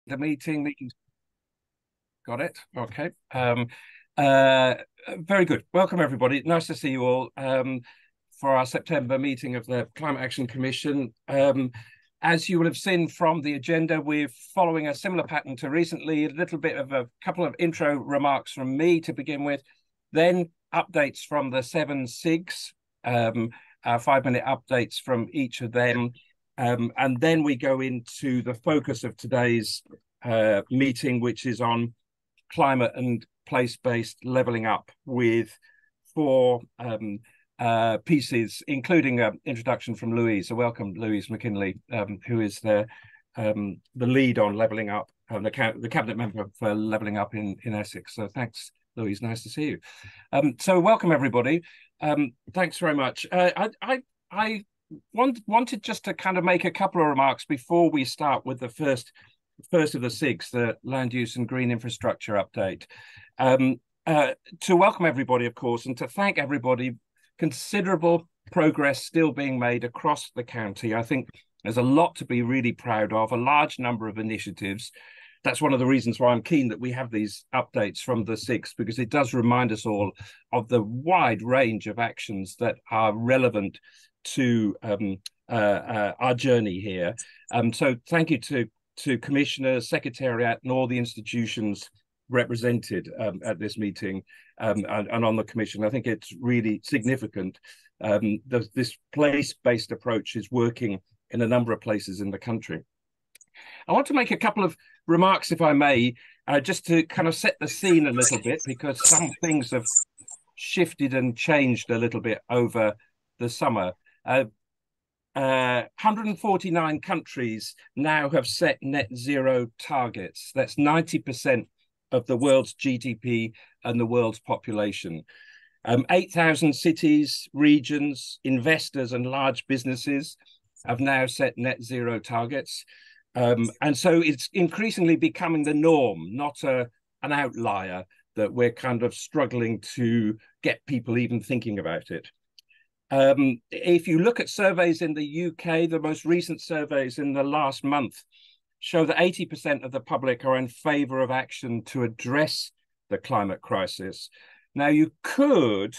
The meeting. Got it. Okay. Uh, Very good. Welcome, everybody. Nice to see you all for our September meeting of the Climate Action Commission. As you will have seen from the agenda, we're following a similar pattern to recently. A little bit of a couple of intro remarks from me to begin with, then updates from the 7 SIGs, 5-minute updates from each of them. And then we go into the focus of today's meeting, which is on climate and place-based levelling up, with 4 pieces, including an introduction from Louise. So welcome, Louise McKinley, who is the lead on levelling up, the cabinet member for levelling up in Essex. So thanks, Louise. Nice to see you. So welcome, everybody. Thanks very much. I wanted just to kind of make a couple of remarks before we start with the first of the SIGs, the Land Use and Green Infrastructure Update. To welcome everybody, of course, and to thank everybody. Considerable progress still being made across the county. I think there's a lot to be really proud of, a large number of initiatives. That's one of the reasons why I'm keen that we have these updates from the SIGs, because it does remind us all of the wide range of actions that are relevant to our journey here. So thank you to commissioners, secretariat, and all the institutions represented at this meeting and on the commission. I think it's really significant. This place-based approach is working in a number of places in the country. I want to make a couple of remarks, if I may, just to kind of set the scene a little bit, because some things have shifted and changed a little bit over the summer. 149 countries now have set net zero targets. That's 90% of the world's GDP and the world's population. 8,000 cities, regions, investors, and large businesses have now set net zero targets. And so it's increasingly becoming the norm, not an outlier, that we're kind of struggling to get people even thinking about it. If you look at surveys in the UK, the most recent surveys in the last month show that 80% of the public are in favour of action to address the climate crisis. Now, you could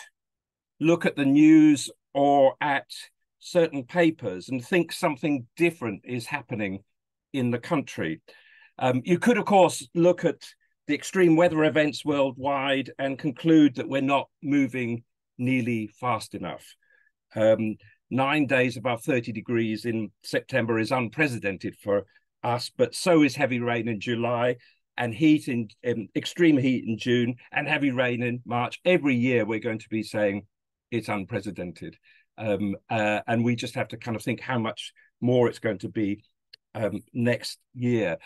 look at the news or at certain papers and think something different is happening in the country. You could, of course, look at the extreme weather events worldwide and conclude that we're not moving nearly fast enough. 9 days above 30 degrees in September is unprecedented for us, but so is heavy rain in July, and heat in extreme heat in June, and heavy rain in March. Every year we're going to be saying it's unprecedented, and we just have to kind of think how much more it's going to be next year.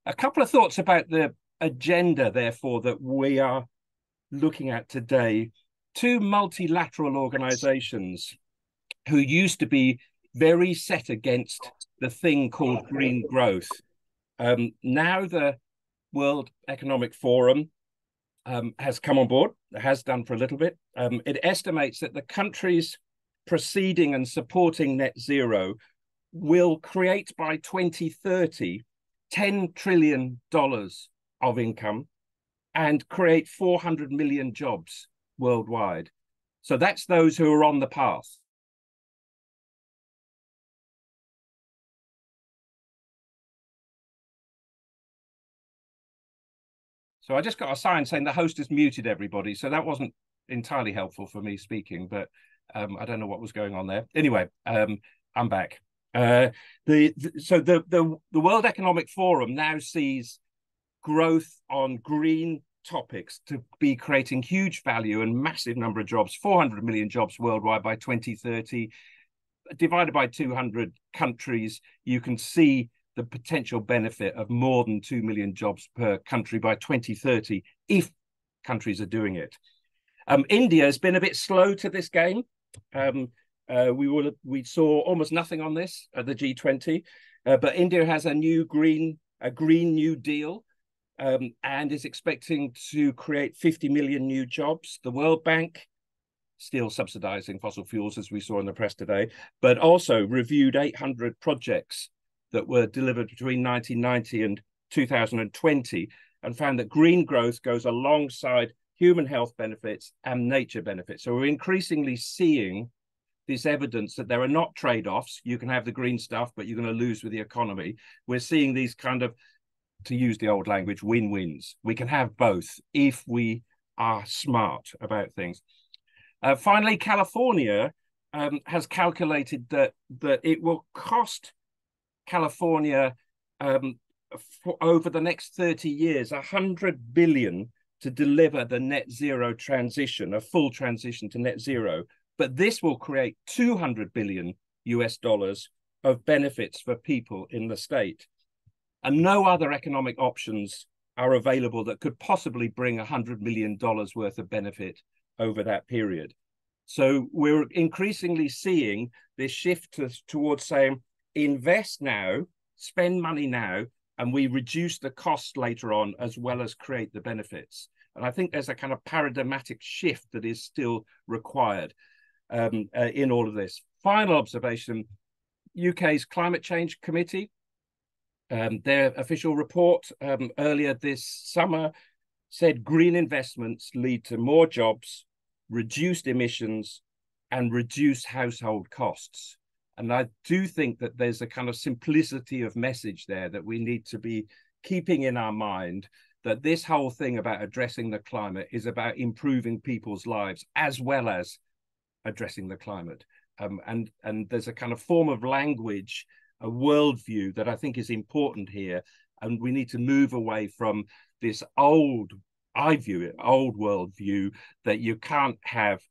A couple of thoughts about the agenda, therefore, that we are looking at today. 2 multilateral organizations who used to be very set against the thing called green growth. Now the World Economic Forum has come on board, has done for a little bit. It estimates that the countries proceeding and supporting net zero will create by 2030 $10 trillion of income and create 400 million jobs worldwide. So that's those who are on the path. So I just got a sign saying the host has muted everybody. So that wasn't entirely helpful for me speaking, but I don't know what was going on there. Anyway, I'm back. The World Economic Forum now sees growth on green topics to be creating huge value and massive number of jobs, 400 million jobs worldwide by 2030. Divided by 200 countries, you can see the potential benefit of more than 2 million jobs per country by 2030 if countries are doing it. India has been a bit slow to this game. We saw almost nothing on this at the G20, but India has a Green New Deal and is expecting to create 50 million new jobs. The World Bank, still subsidizing fossil fuels, as we saw in the press today, but also reviewed 800 projects that were delivered between 1990 and 2020 and found that green growth goes alongside human health benefits and nature benefits. So we're increasingly seeing this evidence that there are not trade-offs. You can have the green stuff, but you're going to lose with the economy. We're seeing these kind of, to use the old language, win-wins. We can have both if we are smart about things. Finally, California has calculated that it will cost California for over the next 30 years, 100 billion to deliver the net zero transition, a full transition to net zero. But this will create 200 billion US dollars of benefits for people in the state. And no other economic options are available that could possibly bring $100 million worth of benefit over that period. So we're increasingly seeing this shift towards saying, invest now, spend money now, and we reduce the cost later on, as well as create the benefits. And I think there's a kind of paradigmatic shift that is still required in all of this. Final observation, UK's Climate Change Committee, their official report earlier this summer said green investments lead to more jobs, reduced emissions, and reduced household costs. And I do think that there's a kind of simplicity of message there that we need to be keeping in our mind, that this whole thing about addressing the climate is about improving people's lives as well as addressing the climate. And there's a kind of form of language, a worldview that I think is important here. And we need to move away from this old, I view it, old worldview that you can't have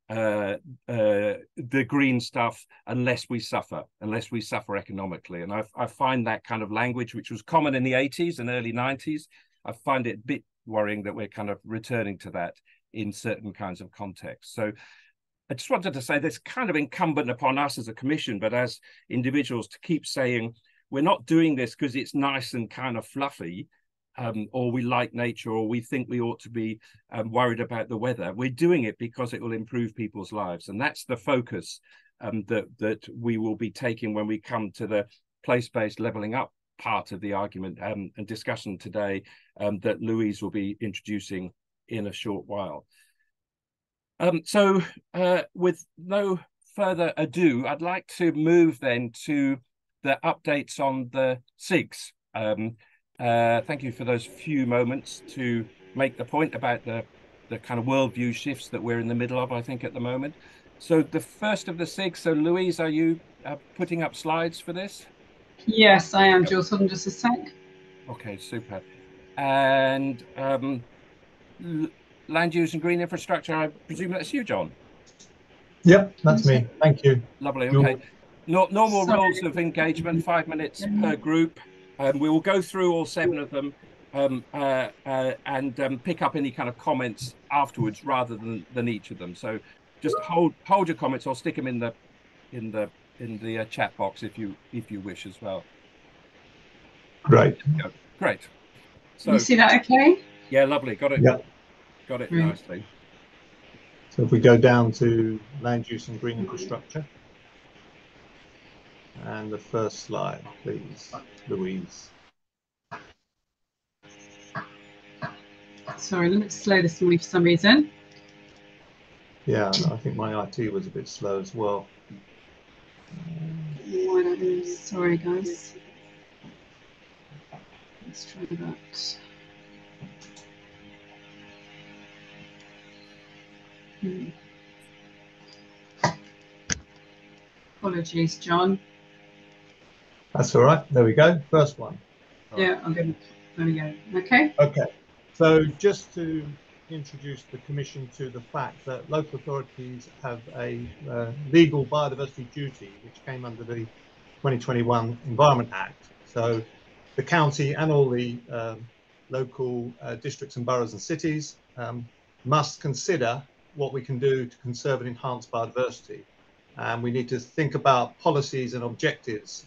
the green stuff unless we suffer economically. And I find that kind of language, which was common in the 80s and early 90s, I find it a bit worrying that we're kind of returning to that in certain kinds of contexts. So I just wanted to say that's kind of incumbent upon us as a commission, but as individuals, to keep saying, we're not doing this because it's nice and kind of fluffy, or we like nature, or we think we ought to be worried about the weather. We're doing it because it will improve people's lives. And that's the focus that we will be taking when we come to the place-based levelling up part of the argument and discussion today that Louise will be introducing in a short while. So with no further ado, I'd like to move then to the updates on the SIGs. Thank you for those few moments to make the point about the kind of worldview shifts that we're in the middle of, I think, at the moment. So the first of the SIGs, so Louise, are you putting up slides for this? Yes, I am, Jules. Hold on just a sec. Okay, super. And land use and green infrastructure, I presume that's you, John? Yep, that's me. Thank you. Lovely. Okay. Normal Sorry. rules of engagement, 5 minutes per group. We will go through all 7 of them and pick up any kind of comments afterwards rather than each of them. So just hold your comments or stick them in the chat box if you wish as well. Great. Great. So you see that okay? Yeah, lovely. Got it. Yep. Got it nicely. So if we go down to land use and green infrastructure, and the first slide, please, Louise. Sorry, a little bit slow this morning for some reason. Yeah, I think my IT was a bit slow as well. Sorry, guys. Let's try that. Apologies, John. That's all right. There we go. First one. Yeah, I'm good. There we go. Okay. Okay. So just to introduce the Commission to the fact that local authorities have a legal biodiversity duty, which came under the 2021 Environment Act. So the county and all the local districts and boroughs and cities must consider what we can do to conserve and enhance biodiversity. And we need to think about policies and objectives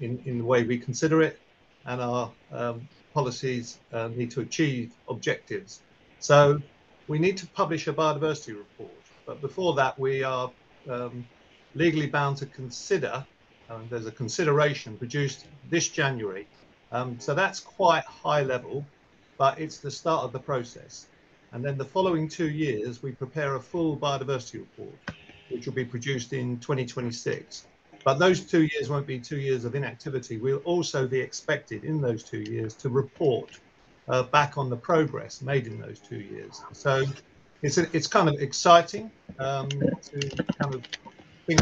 in the way we consider it, and our policies need to achieve objectives. So we need to publish a biodiversity report, but before that we are legally bound to consider, there's a consideration produced this January So that's quite high level, but it's the start of the process. And then the following 2 years, we prepare a full biodiversity report, which will be produced in 2026. But those 2 years won't be 2 years of inactivity. We'll also be expected in those 2 years to report back on the progress made in those 2 years. So it's kind of exciting to kind of think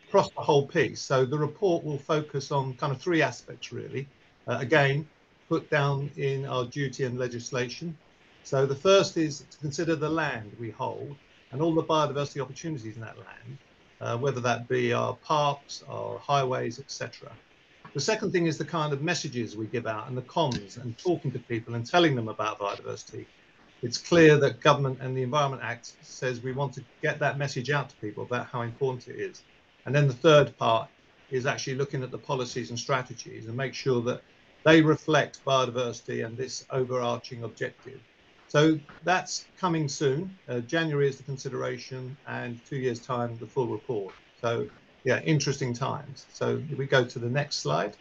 across the whole piece. So the report will focus on kind of three aspects, really. Again, put down in our duty and legislation. So the first is to consider the land we hold and all the biodiversity opportunities in that land, whether that be our parks, our highways, etc. The second thing is the kind of messages we give out and the comms and talking to people and telling them about biodiversity. It's clear that government and the Environment Act says we want to get that message out to people about how important it is. And then the third part is actually looking at the policies and strategies and make sure that they reflect biodiversity and this overarching objective. So that's coming soon. January is the consideration, and 2 years' time, the full report. So yeah, interesting times. So if we go to the next slide.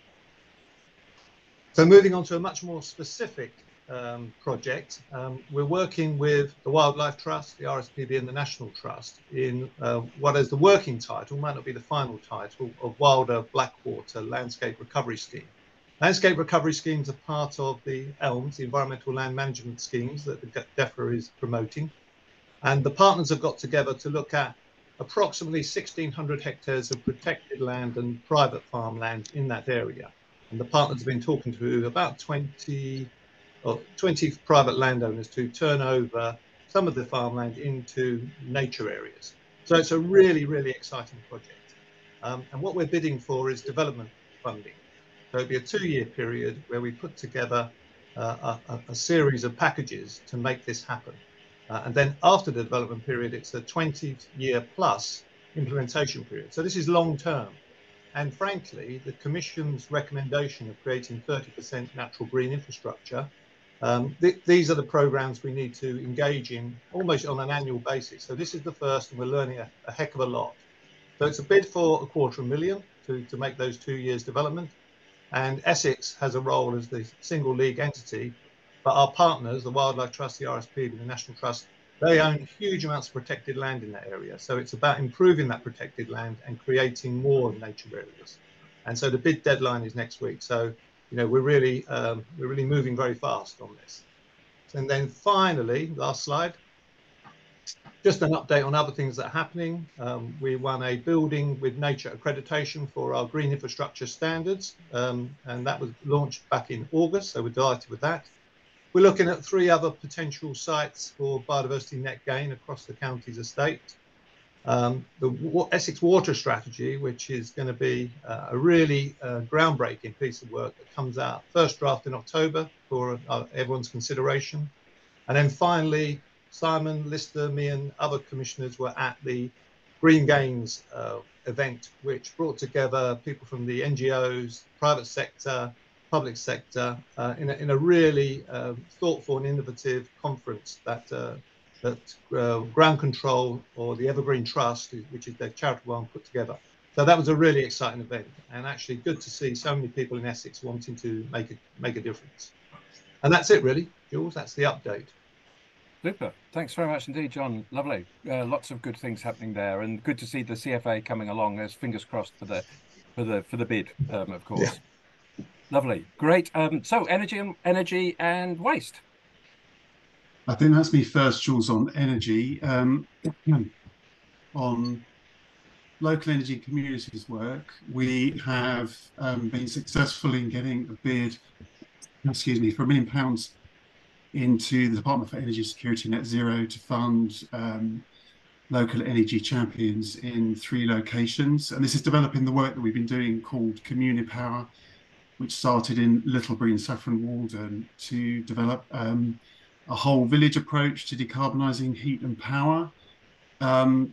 So moving on to a much more specific project, we're working with the Wildlife Trust, the RSPB and the National Trust in what is the working title, might not be the final title, of Wilder Blackwater Landscape Recovery Scheme. Landscape recovery schemes are part of the ELMS, the Environmental Land Management Schemes that the DEFRA is promoting. And the partners have got together to look at approximately 1,600 hectares of protected land and private farmland in that area. And the partners have been talking to about 20 private landowners to turn over some of the farmland into nature areas. So it's a really, really exciting project. And what we're bidding for is development funding. So it'll be a 2-year period where we put together a series of packages to make this happen. And then after the development period, it's a 20-year plus implementation period. So this is long term. And frankly, the Commission's recommendation of creating 30% natural green infrastructure, these are the programs we need to engage in almost on an annual basis. So this is the first, and we're learning a heck of a lot. So it's a bid for $250,000 to make those 2 years development. And Essex has a role as the single league entity, but our partners, the Wildlife Trust, the RSP, and the National Trust, they own huge amounts of protected land in that area. So it's about improving that protected land and creating more nature areas. And so the bid deadline is next week. So, you know, we're really moving very fast on this. And then finally, last slide, just an update on other things that are happening. We won a building with nature accreditation for our green infrastructure standards, and that was launched back in August. So we're delighted with that. We're looking at 3 other potential sites for biodiversity net gain across the county's estate. The Essex Water Strategy, which is going to be a really groundbreaking piece of work that comes out first draft in October for everyone's consideration. And then finally, Simon, Lister, me and other commissioners were at the Green Gains event, which brought together people from the NGOs, private sector, public sector, in a really thoughtful and innovative conference that Ground Control or the Evergreen Trust, which is their charitable arm, put together. So that was a really exciting event, and actually good to see so many people in Essex wanting to make a difference. And that's it, really, Jules. That's the update. Super. Thanks very much indeed, John. Lovely. Lots of good things happening there, and good to see the CFA coming along. There's fingers crossed for the bid, of course. Yeah. Lovely. Great. So energy and waste. I think that's me first, Jules, on energy. On local energy and communities work, we have been successful in getting a bid, for £1 million into the Department for Energy Security Net Zero to fund local energy champions in 3 locations. And this is developing the work that we've been doing called Community Power, which started in Littlebury and Saffron Walden to develop a whole village approach to decarbonising heat and power.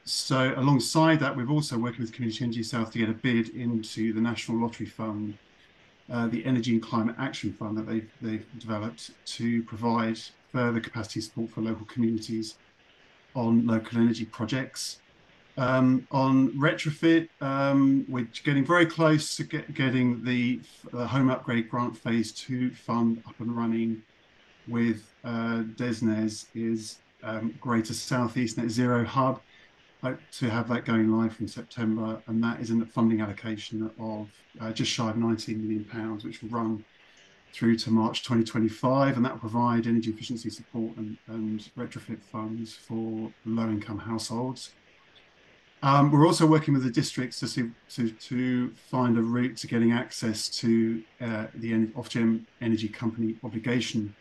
So alongside that, we've also working with Community Energy South to get a bid into the National Lottery Fund, the Energy and Climate Action Fund that they've developed to provide further capacity support for local communities on local energy projects. On retrofit, we're getting very close to getting the home upgrade grant phase 2 fund up and running with DESNZ is Greater Southeast Net Zero Hub. Hope to have that going live from September, and that is a funding allocation of just shy of £19 million, which will run through to March 2025, and that will provide energy efficiency support and retrofit funds for low-income households. We're also working with the districts to find a route to getting access to the Ofgem Energy Company Obligation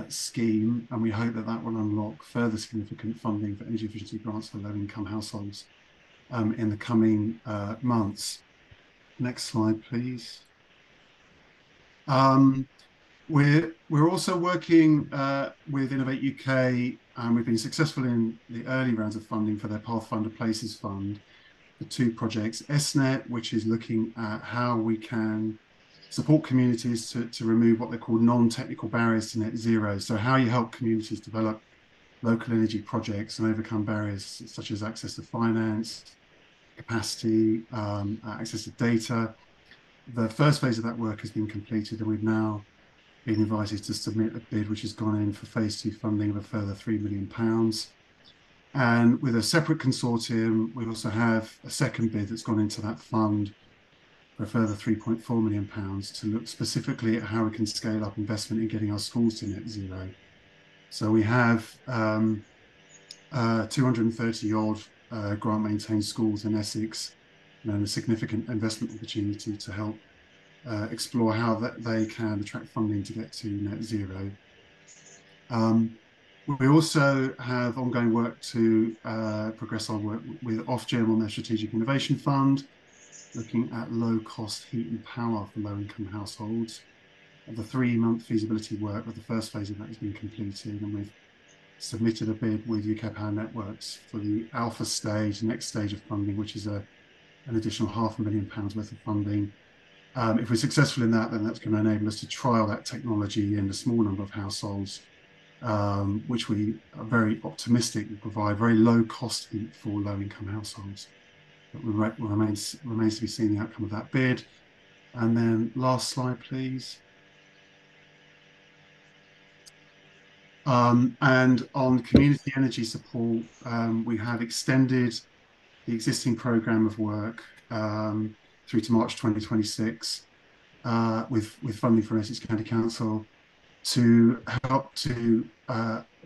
scheme, and we hope that that will unlock further significant funding for energy efficiency grants for low-income households in the coming months. Next slide, please. We're also working with Innovate UK, and we've been successful in the early rounds of funding for their Pathfinder Places Fund for 2 projects. SNET, which is looking at how we can support communities to remove what they call non-technical barriers to net zero. So how you help communities develop local energy projects and overcome barriers such as access to finance, capacity, access to data. The first phase of that work has been completed, and we've now been invited to submit a bid which has gone in for phase 2 funding of a further £3 million. And with a separate consortium, we also have a second bid that's gone into that fund for a further £3.4 million to look specifically at how we can scale up investment in getting our schools to net zero. So we have 230 odd grant maintained schools in Essex, and a significant investment opportunity to help explore how they can attract funding to get to net zero. We also have ongoing work to progress our work with Ofgem on their Strategic Innovation Fund, looking at low-cost heat and power for low-income households. The 3-month feasibility work with the first phase of that has been completed, and we've submitted a bid with UK Power Networks for the alpha stage, next stage of funding, which is an additional £500,000 worth of funding. If we're successful in that, then that's going to enable us to trial that technology in a small number of households, which we are very optimistic will provide very low-cost heat for low-income households. But remains to be seen the outcome of that bid. And then last slide, please. And on community energy support, we have extended the existing programme of work through to March 2026 with funding from Essex County Council to help to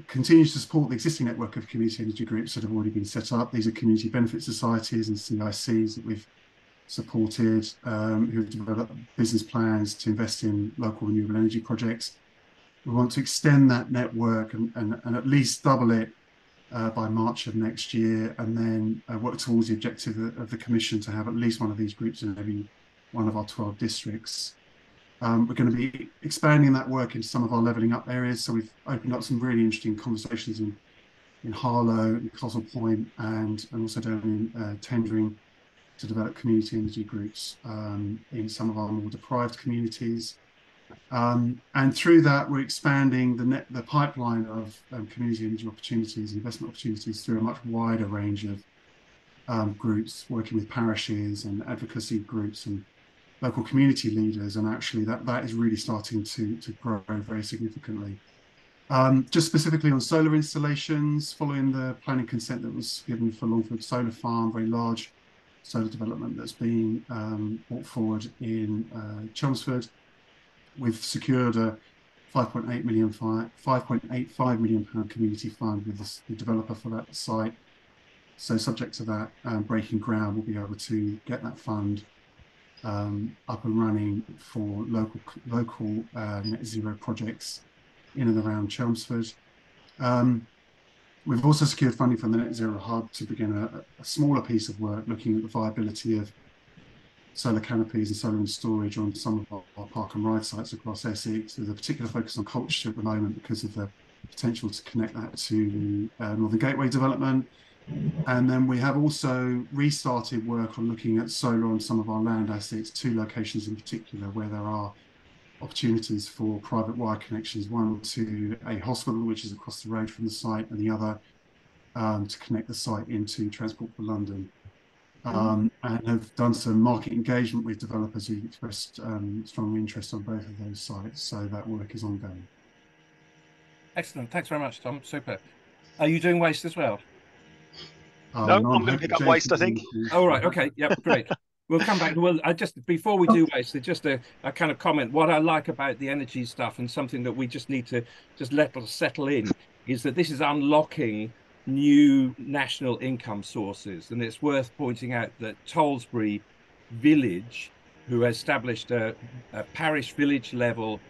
continue to support the existing network of community energy groups that have already been set up. These are community benefit societies and CICs that we've supported, who have developed business plans to invest in local renewable energy projects. We want to extend that network and at least double it by March of next year, and then work towards the objective of the Commission to have at least one of these groups in every one of our 12 districts. We're going to be expanding that work into some of our levelling up areas, so we've opened up some really interesting conversations in Harlow, in Castle Point, and also down in tendering to develop community energy groups in some of our more deprived communities. And through that, we're expanding the pipeline of community energy opportunities, investment opportunities through a much wider range of groups, working with parishes and advocacy groups and local community leaders. And actually that is really starting to grow very significantly. Just specifically on solar installations, following the planning consent that was given for Longford Solar Farm, very large solar development that's being brought forward in Chelmsford. We've secured a £5.85 million community fund with the developer for that site. So subject to that breaking ground, we'll be able to get that fund up and running for local net zero projects in and around Chelmsford. We've also secured funding from the Net Zero Hub to begin a smaller piece of work looking at the viability of solar canopies and solar and storage on some of our park and ride sites across Essex. There's a particular focus on Colchester at the moment because of the potential to connect that to the Northern Gateway development. And then we have also restarted work on looking at solar on some of our land assets, 2 locations in particular where there are opportunities for private wire connections, one to a hospital which is across the road from the site, and the other to connect the site into Transport for London. And have done some market engagement with developers who expressed strong interest on both of those sites. So that work is ongoing. Excellent. Thanks very much, Tom. Super. Are you doing waste as well? No, I'm going to pick up waste, I think. Oh, right. Okay. Yep. Great. We'll come back. Well, I just, before we do waste, just a kind of comment. What I like about the energy stuff, and something that we just need to just let us settle in, is that this is unlocking new national income sources. And it's worth pointing out that Tollsbury Village, who established a parish village level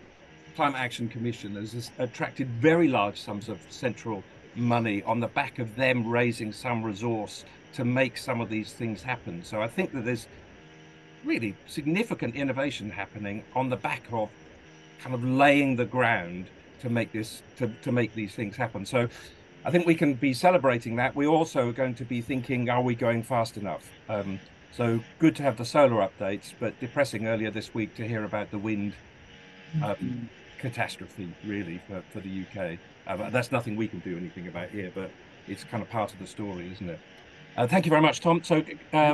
Climate Action Commission, has attracted very large sums of central money on the back of them raising some resource to make some of these things happen. So I think that there's really significant innovation happening on the back of kind of laying the ground to make this to make these things happen. So I think we can be celebrating that. We also are going to be thinking, are we going fast enough? So good to have the solar updates, but depressing earlier this week to hear about the wind catastrophe, really, for the UK. That's nothing we can do anything about here, but it's kind of part of the story, isn't it? Thank you very much, Tom. So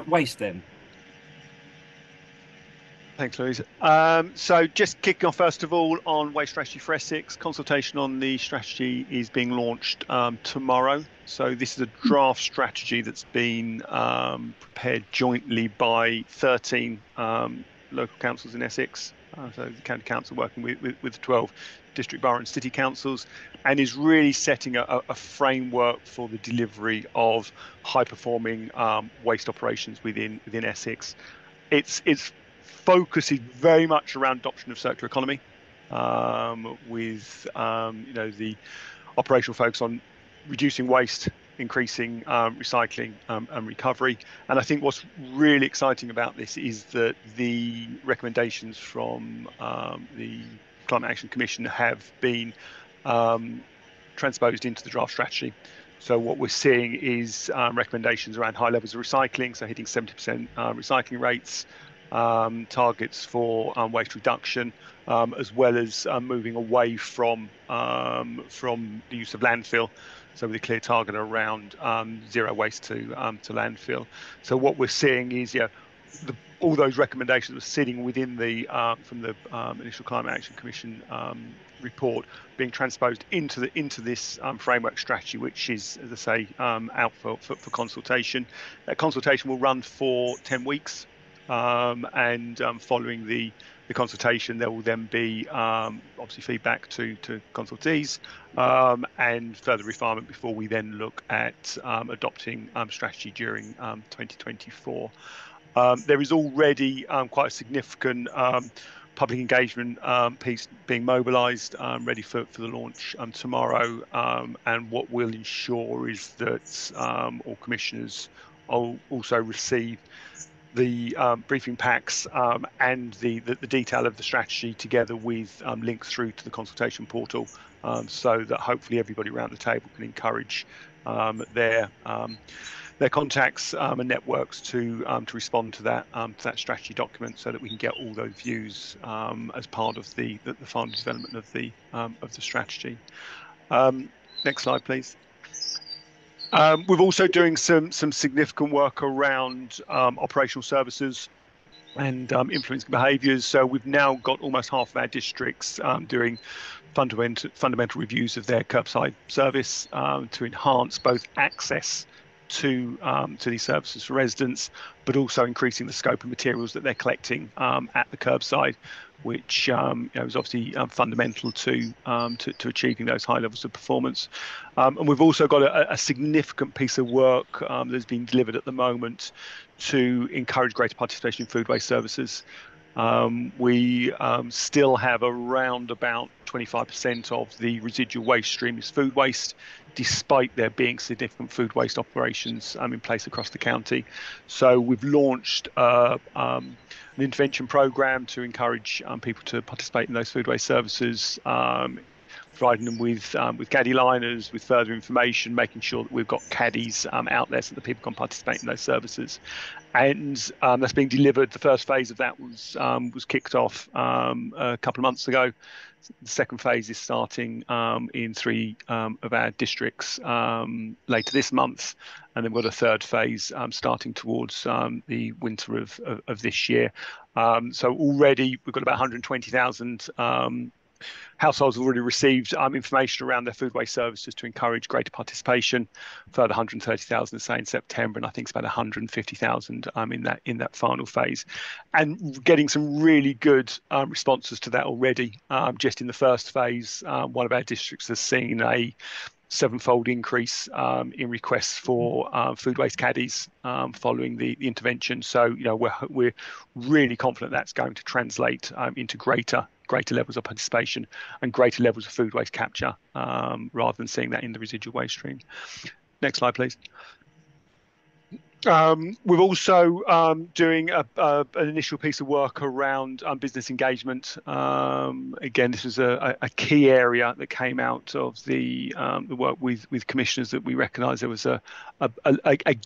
waste then. Thanks, Louise. So just kicking off, first of all, on Waste Strategy for Essex. Consultation on the strategy is being launched tomorrow. So this is a draft strategy that's been prepared jointly by 13 local councils in Essex. So the County Council working with 12 district, borough and city councils, and is really setting a framework for the delivery of high-performing waste operations within Essex. Its focus is very much around adoption of circular economy, with the operational focus on reducing waste, increasing recycling and recovery. And I think what's really exciting about this is that the recommendations from the Climate Action Commission have been transposed into the draft strategy. So what we're seeing is recommendations around high levels of recycling, so hitting 70% recycling rates, targets for waste reduction, as well as moving away from the use of landfill. So with a clear target around zero waste to landfill. So what we're seeing is, all those recommendations were sitting within the from the initial Climate Action Commission report being transposed into this framework strategy, which is, as I say, out for consultation. That consultation will run for 10 weeks. And following the consultation, there will then be obviously feedback to consultees and further refinement before we then look at adopting strategy during 2024. There is already quite a significant public engagement piece being mobilised, ready for the launch tomorrow. And what we'll ensure is that all commissioners also receive the briefing packs and the detail of the strategy, together with links through to the consultation portal, so that hopefully everybody around the table can encourage their contacts and networks to respond to that strategy document, so that we can get all those views as part of the final development of the strategy. Next slide, please. We're also doing some significant work around operational services and influencing behaviours. So we've now got almost half of our districts doing fundamental reviews of their curbside service to enhance both access to these services for residents, but also increasing the scope of materials that they're collecting at the curbside, which is obviously fundamental to achieving those high levels of performance. And we've also got a significant piece of work that's being delivered at the moment to encourage greater participation in food waste services. We still have around about 25% of the residual waste stream is food waste, despite there being significant food waste operations in place across the county. So we've launched an intervention program to encourage people to participate in those food waste services, providing them with caddy liners, with further information, making sure that we've got caddies out there so that people can participate in those services. And that's being delivered. The first phase of that was kicked off a couple of months ago. The second phase is starting in 3 of our districts later this month, and then we've got a third phase starting towards the winter of this year. So already we've got about 120,000 households have already received information around their food waste services to encourage greater participation. Further 130,000, say, in September, and I think it's about 150,000 in that final phase, and getting some really good responses to that already. Just in the first phase, one of our districts has seen a 7-fold increase in requests for food waste caddies following the intervention. So, we're really confident that's going to translate into greater levels of participation and greater levels of food waste capture, rather than seeing that in the residual waste stream. Next slide, please. We're also doing an initial piece of work around business engagement. Again, this was a key area that came out of the work with commissioners, that we recognised there was a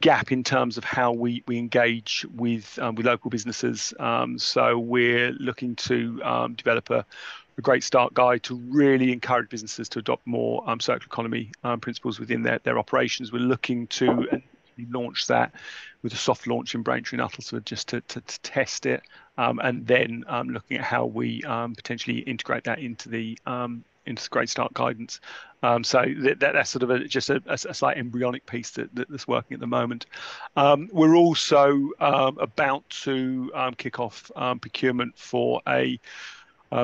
gap in terms of how we engage with local businesses. So we're looking to develop a great start guide to really encourage businesses to adopt more circular economy principles within their operations. We're looking to launch that with a soft launch in Braintree and Uttlesford, just to test it, and then looking at how we potentially integrate that into the Great Start guidance. So that's sort of just a slight embryonic piece that's working at the moment. We're also about to kick off procurement for a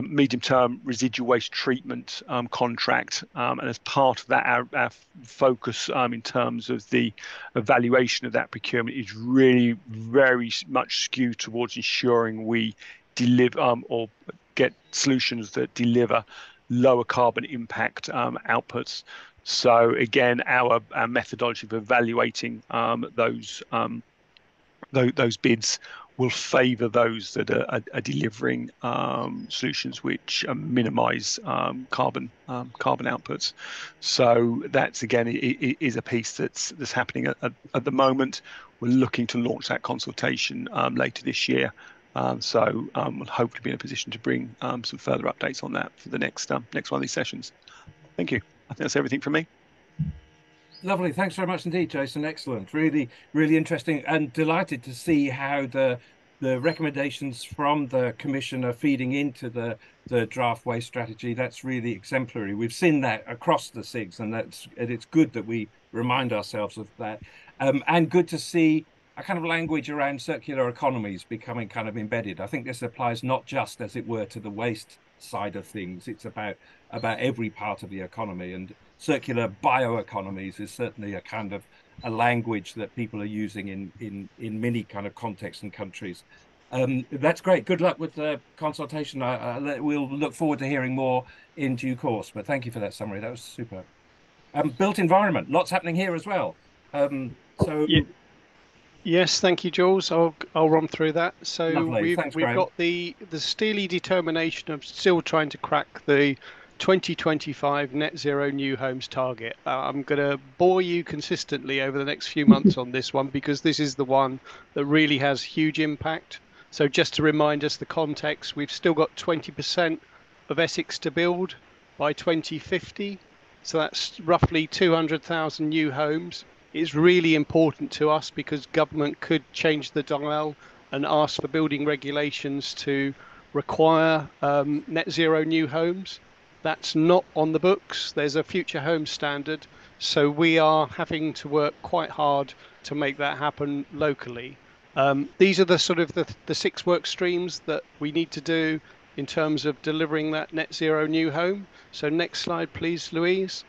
medium-term residual waste treatment contract, and as part of that, our focus in terms of the evaluation of that procurement is really very much skewed towards ensuring we deliver or get solutions that deliver lower carbon impact outputs. So again, our methodology of evaluating those bids will favour those that are delivering solutions which minimise carbon outputs. So that's, again, is a piece that's happening at the moment. We're looking to launch that consultation later this year. So we'll hopefully be in a position to bring some further updates on that for the next one of these sessions. Thank you. I think that's everything from me. Lovely. Thanks very much indeed, Jason. Excellent. Really, really interesting, and delighted to see how the recommendations from the Commission are feeding into the draft waste strategy. That's really exemplary. We've seen that across the SIGs, and it's good that we remind ourselves of that. And good to see a kind of language around circular economies becoming kind of embedded. I think this applies not just, as it were, to the waste side of things. It's about every part of the economy, and circular bioeconomies is certainly a kind of a language that people are using in many kind of contexts and countries. That's great. Good luck with the consultation. We'll look forward to hearing more in due course, but thank you for that summary. That was super. Built environment, lots happening here as well. So yeah. Yes, thank you, Jules. I'll run through that. So lovely. we've got the steely determination of still trying to crack the 2025 net zero new homes target. I'm going to bore you consistently over the next few months on this one, because this is the one that really has huge impact. So just to remind us the context, we've still got 20% of Essex to build by 2050. So that's roughly 200,000 new homes. It's really important to us because government could change the dial and ask for building regulations to require net zero new homes. That's not on the books. There's a future home standard. So we are having to work quite hard to make that happen locally. These are the sort of the 6 work streams that we need to do in terms of delivering that net zero new home. So next slide, please, Louise.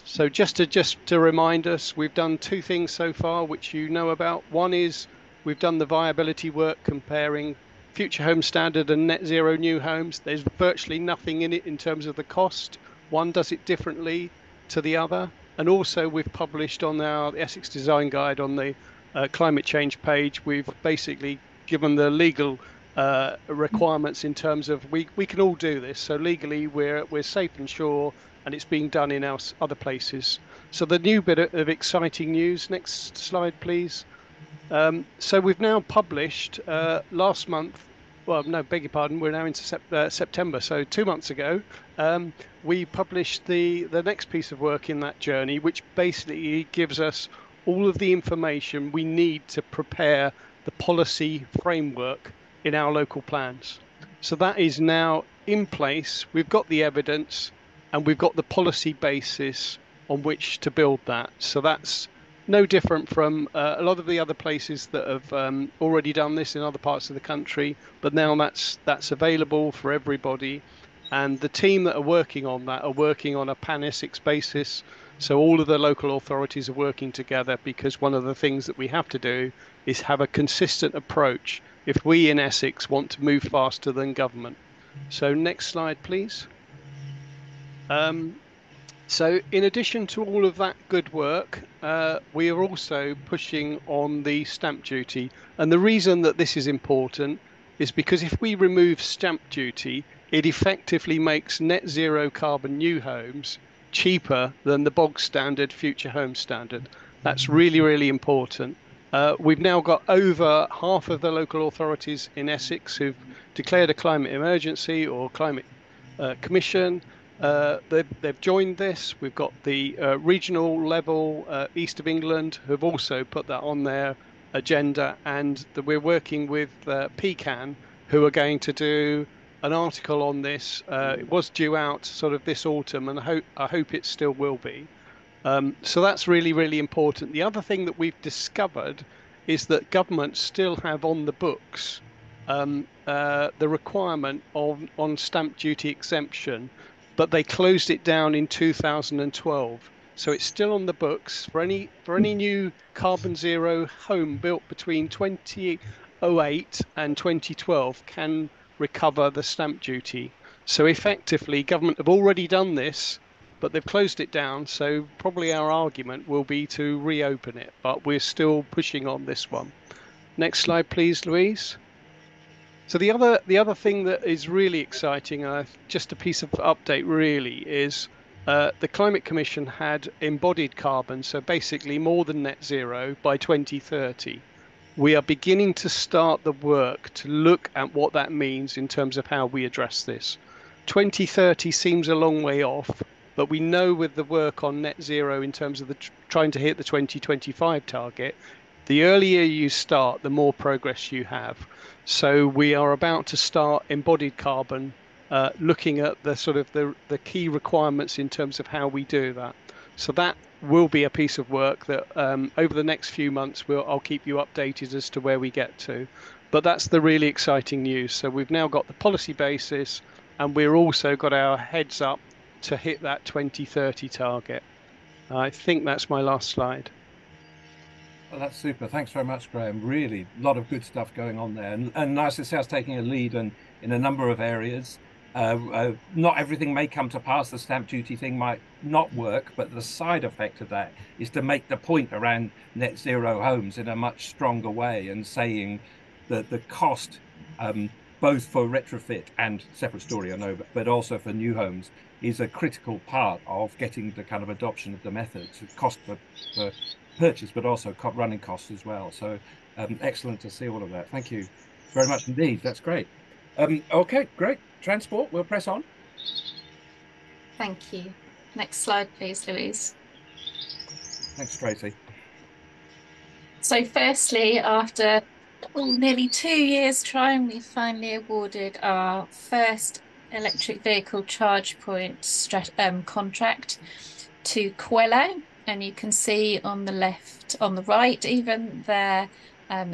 So just to remind us, we've done 2 things so far, which you know about. One is we've done the viability work comparing future home standard and net zero new homes. There's virtually nothing in it in terms of the cost. One does it differently to the other. And also we've published on our Essex Design Guide on the climate change page, we've basically given the legal requirements in terms of we can all do this. So legally, we're safe and sure, and it's being done in our other places. So the new bit of exciting news. Next slide, please. So we've now published last month. Well, no, beg your pardon. We're now into September. So 2 months ago, we published the next piece of work in that journey, which basically gives us all of the information we need to prepare the policy framework in our local plans. So that is now in place. We've got the evidence, and we've got the policy basis on which to build that. So that's no different from a lot of the other places that have already done this in other parts of the country, but now that's available for everybody. And the team that are working on that are working on a pan-Essex basis. So all of the local authorities are working together, because one of the things that we have to do is have a consistent approach if we in Essex want to move faster than government. So next slide, please. So in addition to all of that good work, we are also pushing on the stamp duty. And the reason that this is important is because if we remove stamp duty, it effectively makes net zero carbon new homes cheaper than the bog standard future home standard. That's really, really important. We've now got over half of the local authorities in Essex who've declared a climate emergency or climate commission. They've joined this. We've got the regional level east of England who've also put that on their agenda, and we're working with PCAN, who are going to do an article on this. It was due out sort of this autumn, and I hope it still will be. So that's really, really important. The other thing that we've discovered is that governments still have on the books the requirement on stamp duty exemption, but they closed it down in 2012. So it's still on the books for any new carbon zero home built between 2008 and 2012 can recover the stamp duty. So effectively, government have already done this, but they've closed it down. So probably our argument will be to reopen it, but we're still pushing on this one. Next slide, please, Louise. So the other thing that is really exciting, just a piece of update really, is the Climate Commission had embodied carbon, so basically more than net zero by 2030. We are beginning to start the work to look at what that means in terms of how we address this. 2030 seems a long way off, but we know with the work on net zero in terms of trying to hit the 2025 target, the earlier you start, the more progress you have. So we are about to start embodied carbon, looking at the sort of the key requirements in terms of how we do that. So that will be a piece of work that over the next few months, I'll keep you updated as to where we get to. But that's the really exciting news. So we've now got the policy basis, and we're also got our heads up to hit that 2030 target. I think that's my last slide. Well, that's super. Thanks very much, Graham. Really, a lot of good stuff going on there, and nice to see us taking a lead in a number of areas. Not everything may come to pass. The stamp duty thing might not work, but the side effect of that is to make the point around net zero homes in a much stronger way, and saying that the cost, both for retrofit and separate story, I know, but also for new homes, is a critical part of getting the kind of adoption of the methods. It's cost for purchase, but also running costs as well. So excellent to see all of that. Thank you very much indeed. That's great. Okay, great. Transport, we'll press on. Thank you. Next slide, please, Louise. Thanks, Tracy. So firstly, after nearly 2 years trying, we finally awarded our first electric vehicle charge point contract to Quello. And you can see on the left, on the right, even there,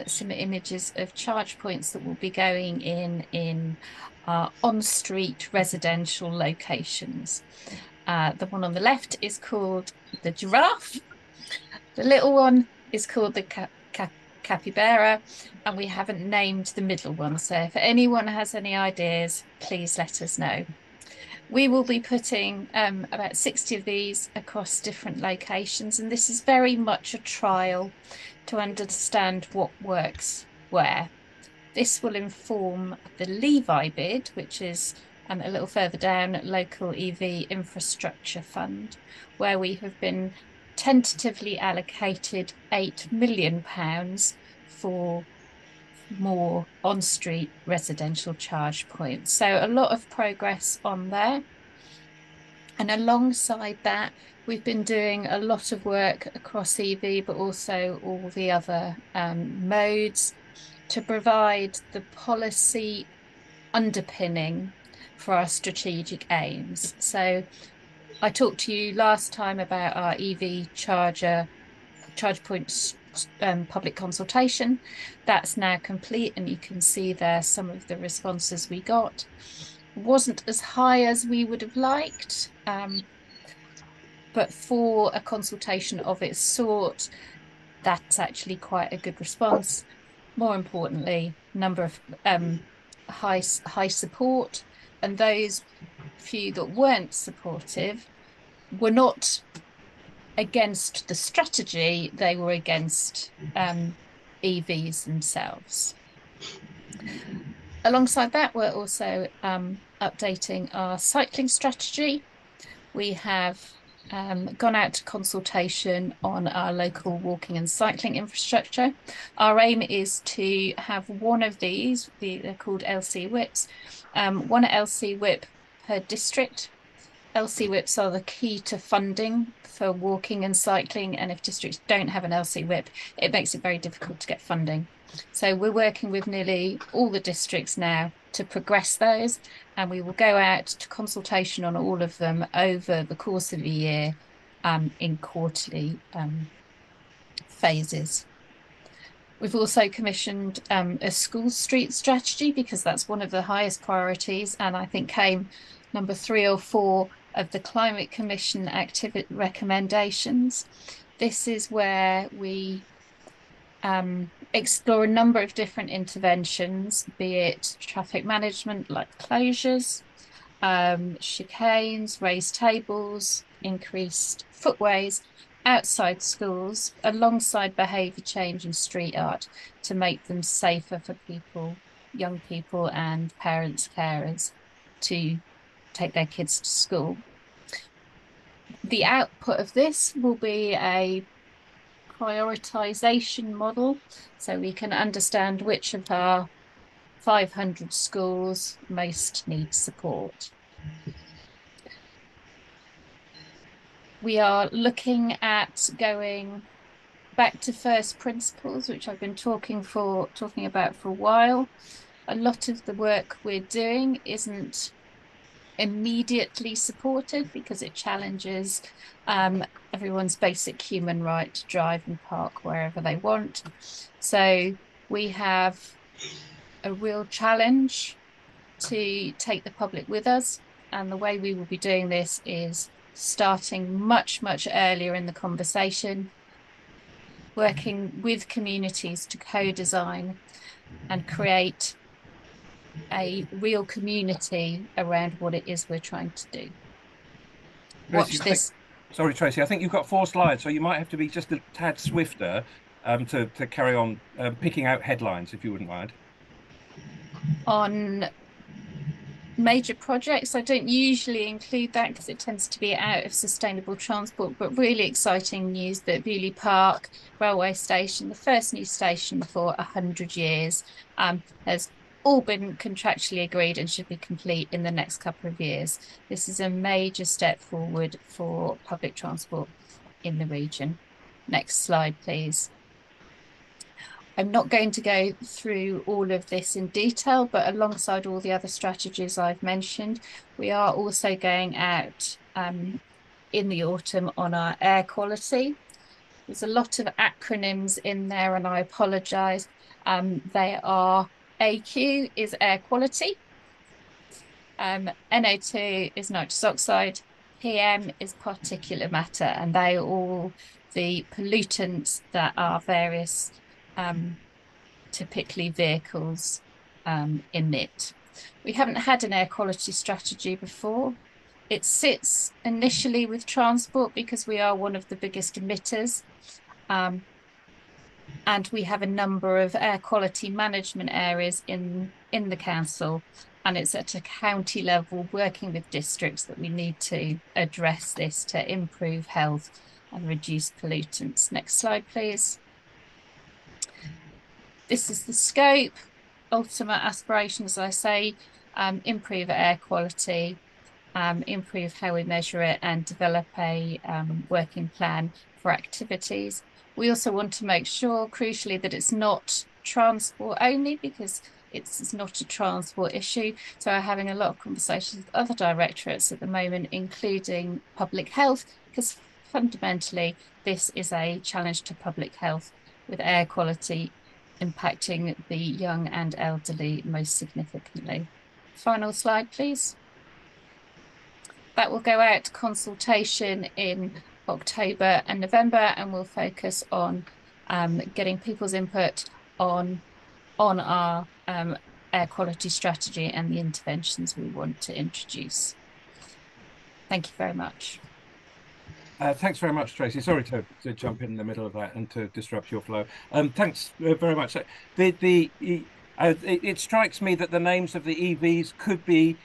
some images of charge points that will be going in on-street residential locations. The one on the left is called the Giraffe. The little one is called the Capybara, and we haven't named the middle one. So if anyone has any ideas, please let us know. We will be putting about 60 of these across different locations, and this is very much a trial to understand what works where. This will inform the Levi bid, which is a little further down, Local EV Infrastructure Fund, where we have been tentatively allocated £8 million for more on-street residential charge points. So a lot of progress on there. And alongside that, we've been doing a lot of work across EV, but also all the other modes to provide the policy underpinning for our strategic aims. So I talked to you last time about our EV charge point public consultation. That's now complete, and you can see there some of the responses we got. Wasn't as high as we would have liked, but for a consultation of its sort, that's actually quite a good response. More importantly, number of high support, and those few that weren't supportive were not against the strategy, they were against EVs themselves. Alongside that, we're also updating our cycling strategy. We have gone out to consultation on our local walking and cycling infrastructure. Our aim is to have one of these, they're called LC whips, one LC whip per district. LC whips are the key to funding for walking and cycling, and if districts don't have an LC whip, it makes it very difficult to get funding. So we're working with nearly all the districts now to progress those, and we will go out to consultation on all of them over the course of a year in quarterly phases. We've also commissioned a school street strategy, because that's one of the highest priorities, and I think came number 3 or 4 of the Climate Commission activity recommendations. This is where we explore a number of different interventions, be it traffic management like closures, chicanes, raised tables, increased footways outside schools, alongside behaviour change and street art to make them safer for people, young people and parents, carers to take their kids to school. The output of this will be a prioritisation model, so we can understand which of our 500 schools most need support. We are looking at going back to first principles, which I've been talking about for a while. A lot of the work we're doing isn't immediately supported because it challenges everyone's basic human right to drive and park wherever they want. So we have a real challenge to take the public with us, and the way we will be doing this is starting much earlier in the conversation, working with communities to co-design and create a real community around what it is we're trying to do. Tracy, Watch this. Sorry, Tracy, I think you've got 4 slides, so you might have to be just a tad swifter to carry on picking out headlines, if you wouldn't mind. On major projects, I don't usually include that because it tends to be out of sustainable transport, but really exciting news that Beaulieu Park railway station, the first new station for 100 years, has all been contractually agreed and should be complete in the next couple of years. This is a major step forward for public transport in the region. Next slide, please. I'm not going to go through all of this in detail, but alongside all the other strategies I've mentioned, we are also going out in the autumn on our air quality. There's a lot of acronyms in there, and I apologise. They are AQ is air quality, NO2 is nitrous oxide, PM is particulate matter, and they are all the pollutants that are various typically vehicles emit. We haven't had an air quality strategy before. It sits initially with transport because we are one of the biggest emitters. And we have a number of air quality management areas in the council, and it's at a county level, working with districts, that we need to address this to improve health and reduce pollutants. Next slide, please. This is the scope. Ultimate aspiration, as I say, improve air quality, improve how we measure it, and develop a working plan for activities. We also want to make sure, crucially, that it's not transport only, because it's not a transport issue. So we're having a lot of conversations with other directorates at the moment, including public health, because fundamentally this is a challenge to public health, with air quality impacting the young and elderly most significantly. Final slide, please. That will go out to consultation in October and November, and we'll focus on getting people's input on our air quality strategy and the interventions we want to introduce. Thank you very much. Thanks very much, Tracy. Sorry to jump in the middle of that and to disrupt your flow. Thanks very much. It strikes me that the names of the EVs could be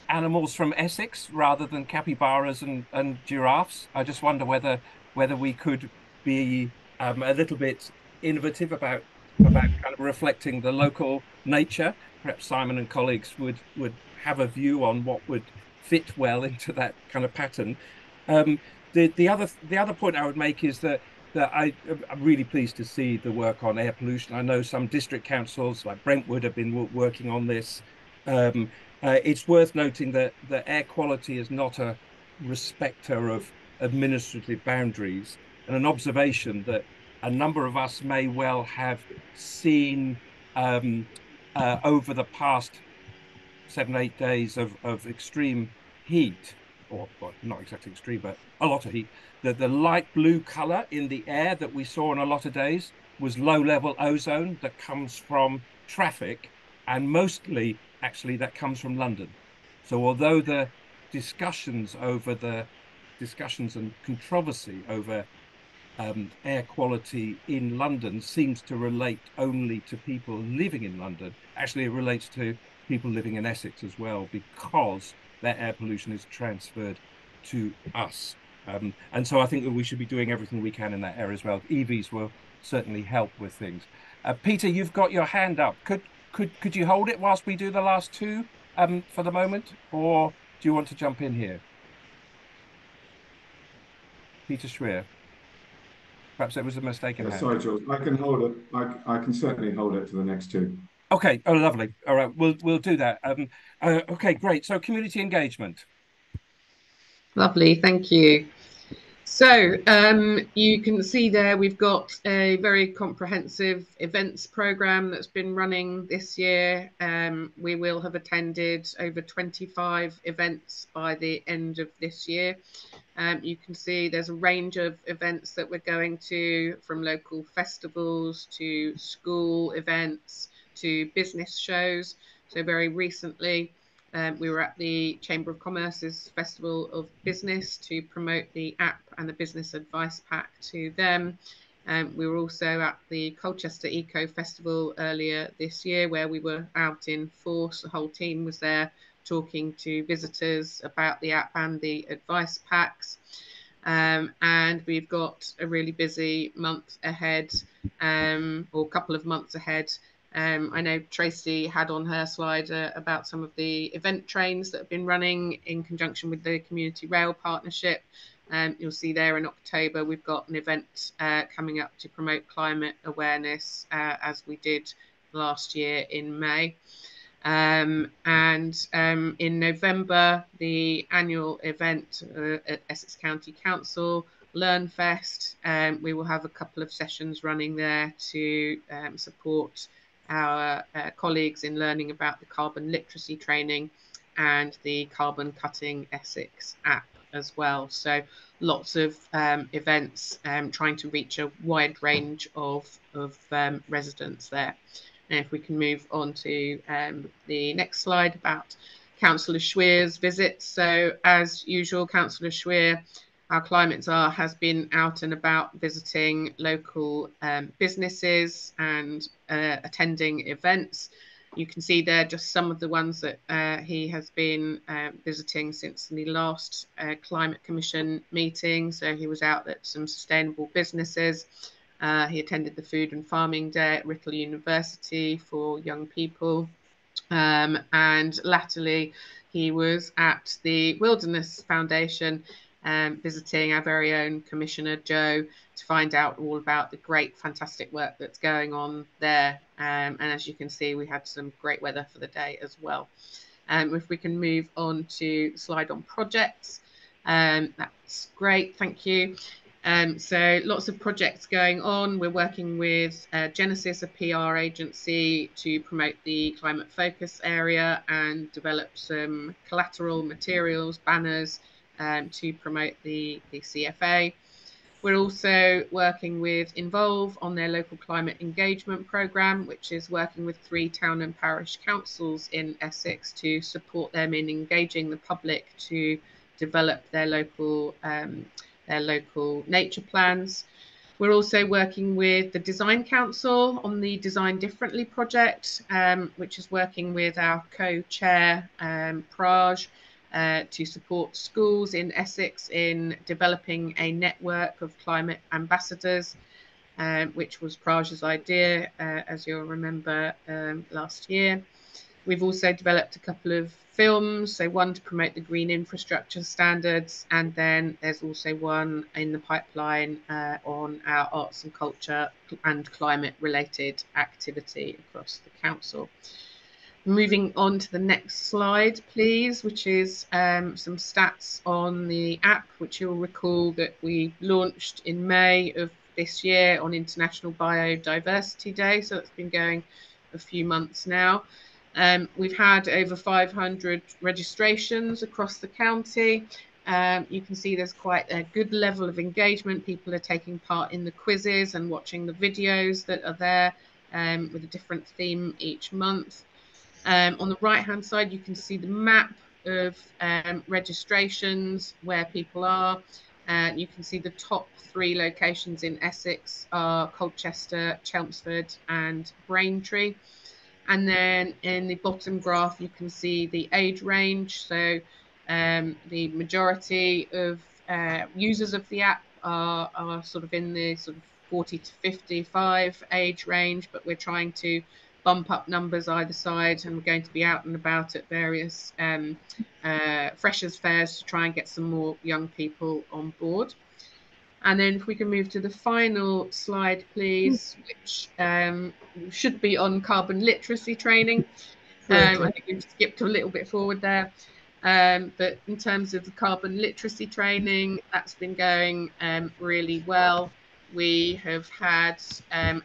animals from Essex rather than capybaras and giraffes. I just wonder whether we could be a little bit innovative about kind of reflecting the local nature. Perhaps Simon and colleagues would have a view on what would fit well into that kind of pattern. The other point I would make is that I'm really pleased to see the work on air pollution. I know some district councils like Brentwood have been working on this. It's worth noting that the air quality is not a respecter of administrative boundaries, and an observation that a number of us may well have seen over the past 7-8 days of extreme heat, or well, not exactly extreme, but a lot of heat. The light blue color in the air that we saw on a lot of days was low-level ozone that comes from traffic, and mostly actually that comes from London. So although the discussions and controversy over air quality in London seems to relate only to people living in London, actually it relates to people living in Essex as well, because their air pollution is transferred to us. And so I think that we should be doing everything we can in that area as well. EVs will certainly help with things. Peter, you've got your hand up. Could you hold it whilst we do the last two for the moment, or do you want to jump in here? Peter Schwer. Perhaps it was a mistaken hand. Sorry, George. I can hold it. I can certainly hold it to the next two. Okay. Oh, lovely. All right. We'll do that. Okay, great. So community engagement. Lovely. Thank you. So you can see there we've got a very comprehensive events programme that's been running this year. We will have attended over 25 events by the end of this year. You can see there's a range of events that we're going to, from local festivals to school events to business shows. So very recently, we were at the Chamber of Commerce's Festival of Business to promote the app and the business advice pack to them. We were also at the Colchester Eco Festival earlier this year, where we were out in force. The whole team was there talking to visitors about the app and the advice packs. And we've got a really busy month ahead, or couple of months ahead. I know Tracy had on her slide about some of the event trains that have been running in conjunction with the Community Rail Partnership. You'll see there in October, we've got an event coming up to promote climate awareness, as we did last year in May. And in November, the annual event at Essex County Council, LearnFest, we will have a couple of sessions running there to support our colleagues in learning about the carbon literacy training and the Carbon Cutting Essex app as well. So lots of events trying to reach a wide range of residents there. And if we can move on to the next slide about Councillor Schwer's visit. So as usual, Councillor Schwer our climate czar has been out and about visiting local businesses and attending events. You can see there just some of the ones that he has been visiting since the last Climate Commission meeting. So he was out at some sustainable businesses. He attended the Food and Farming Day at Writtle University for young people. And latterly, he was at the Wilderness Foundation visiting our very own Commissioner Joe to find out all about the great, fantastic work that's going on there. And as you can see, we had some great weather for the day as well. If we can move on to the slide on projects, that's great, thank you. So lots of projects going on. We're working with Genesis, a PR agency, to promote the climate focus area and develop some collateral materials, banners, to promote the CFA. We're also working with Involve on their local climate engagement programme, which is working with 3 town and parish councils in Essex to support them in engaging the public to develop their local nature plans. We're also working with the Design Council on the Design Differently project, which is working with our co-chair, Praj, to support schools in Essex in developing a network of climate ambassadors, which was Praj's idea, as you'll remember, last year. We've also developed a couple of films, so one to promote the green infrastructure standards, and then there's also one in the pipeline on our arts and culture and climate related activity across the council. Moving on to the next slide, please, which is some stats on the app, which you'll recall that we launched in May of this year on International Biodiversity Day. So it's been going a few months now. We've had over 500 registrations across the county. You can see there's quite a good level of engagement. People are taking part in the quizzes and watching the videos that are there with a different theme each month. On the right-hand side, you can see the map of registrations, where people are. You can see the top 3 locations in Essex are Colchester, Chelmsford and Braintree. And then in the bottom graph, you can see the age range. So the majority of users of the app are sort of in the sort of 40 to 55 age range, but we're trying to bump up numbers either side, and we're going to be out and about at various freshers fairs to try and get some more young people on board. And then if we can move to the final slide, please, which should be on carbon literacy training. I think we've skipped a little bit forward there. But in terms of the carbon literacy training, that's been going really well. We have had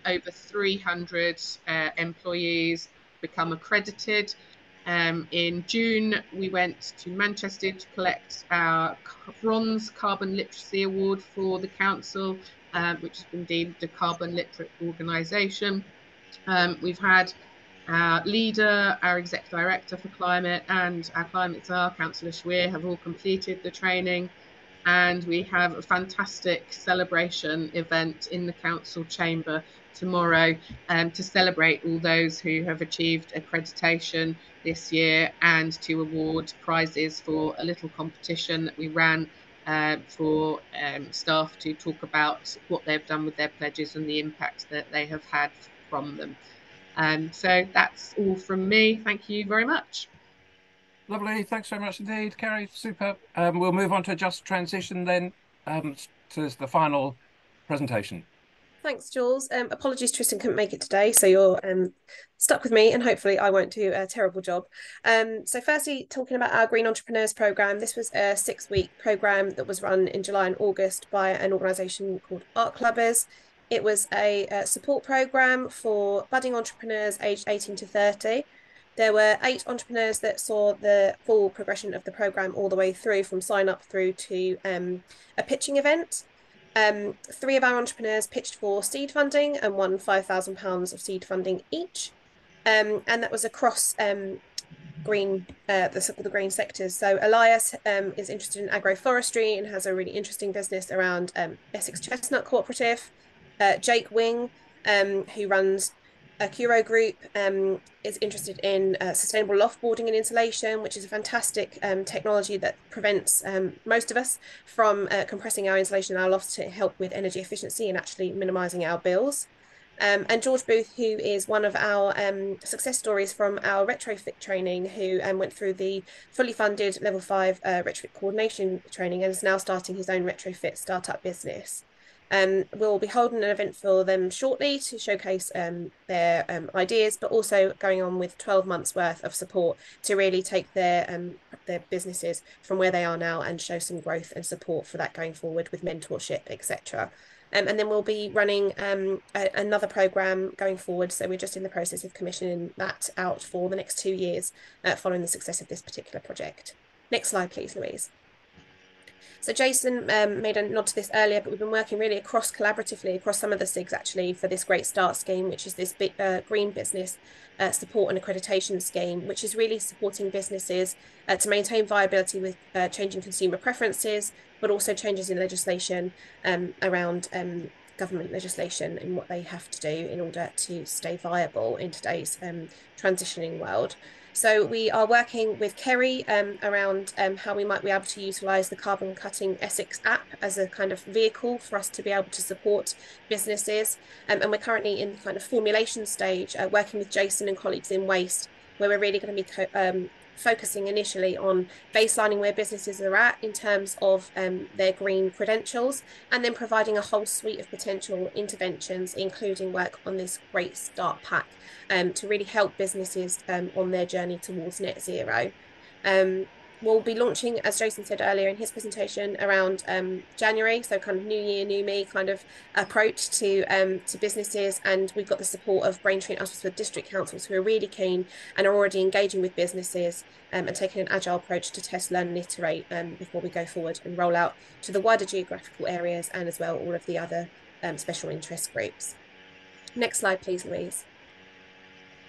over 300 employees become accredited. In June, we went to Manchester to collect our Bronze Carbon Literacy Award for the council, which has been deemed a carbon literate organisation. We've had our leader, our exec director for climate, and our climate czar, Councillor Schweer, have all completed the training. And we have a fantastic celebration event in the council chamber tomorrow to celebrate all those who have achieved accreditation this year, and to award prizes for a little competition that we ran for staff to talk about what they've done with their pledges and the impact that they have had from them. So that's all from me. Thank you very much. Lovely. Thanks very much indeed, Carrie. Super. We'll move on to just transition then to the final presentation. Thanks, Jules. Apologies, Tristan couldn't make it today, so you're stuck with me, and hopefully I won't do a terrible job. So firstly, talking about our Green Entrepreneurs Programme, this was a 6-week programme that was run in July and August by an organisation called Art Clubbers. It was a support programme for budding entrepreneurs aged 18 to 30. There were 8 entrepreneurs that saw the full progression of the programme all the way through, from sign up through to a pitching event. 3 of our entrepreneurs pitched for seed funding and won £5,000 of seed funding each. And that was across the green sectors. So Elias is interested in agroforestry and has a really interesting business around Essex Chestnut Cooperative. Jake Wing, who runs Curo Group, is interested in sustainable loft boarding and insulation, which is a fantastic technology that prevents most of us from compressing our insulation in our lofts to help with energy efficiency and actually minimising our bills. And George Booth, who is one of our success stories from our retrofit training, who went through the fully funded level 5 retrofit coordination training and is now starting his own retrofit startup business. We'll be holding an event for them shortly to showcase their ideas, but also going on with 12 months worth of support to really take their businesses from where they are now and show some growth and support for that going forward with mentorship, etc. And then we'll be running another program going forward. So we're just in the process of commissioning that out for the next 2 years following the success of this particular project. Next slide, please, Louise. So Jason made a nod to this earlier, but we've been working really collaboratively across some of the SIGs actually for this Great Start scheme, which is this green business support and accreditation scheme, which is really supporting businesses to maintain viability with changing consumer preferences, but also changes in legislation around government legislation and what they have to do in order to stay viable in today's transitioning world. So we are working with Kerry around how we might be able to utilise the Carbon Cutting Essex app as a kind of vehicle for us to be able to support businesses. And we're currently in the kind of formulation stage, working with Jason and colleagues in Waste, where we're really going to be focusing initially on baselining where businesses are at in terms of their green credentials, and then providing a whole suite of potential interventions, including work on this Great Start pack to really help businesses on their journey towards net zero. We'll be launching, as Jason said earlier in his presentation, around January, so kind of new year, new me kind of approach to businesses. And we've got the support of Braintree and Uttlesford district councils who are really keen and are already engaging with businesses and taking an agile approach to test, learn and iterate before we go forward and roll out to the wider geographical areas and as well all of the other special interest groups. Next slide, please, Louise.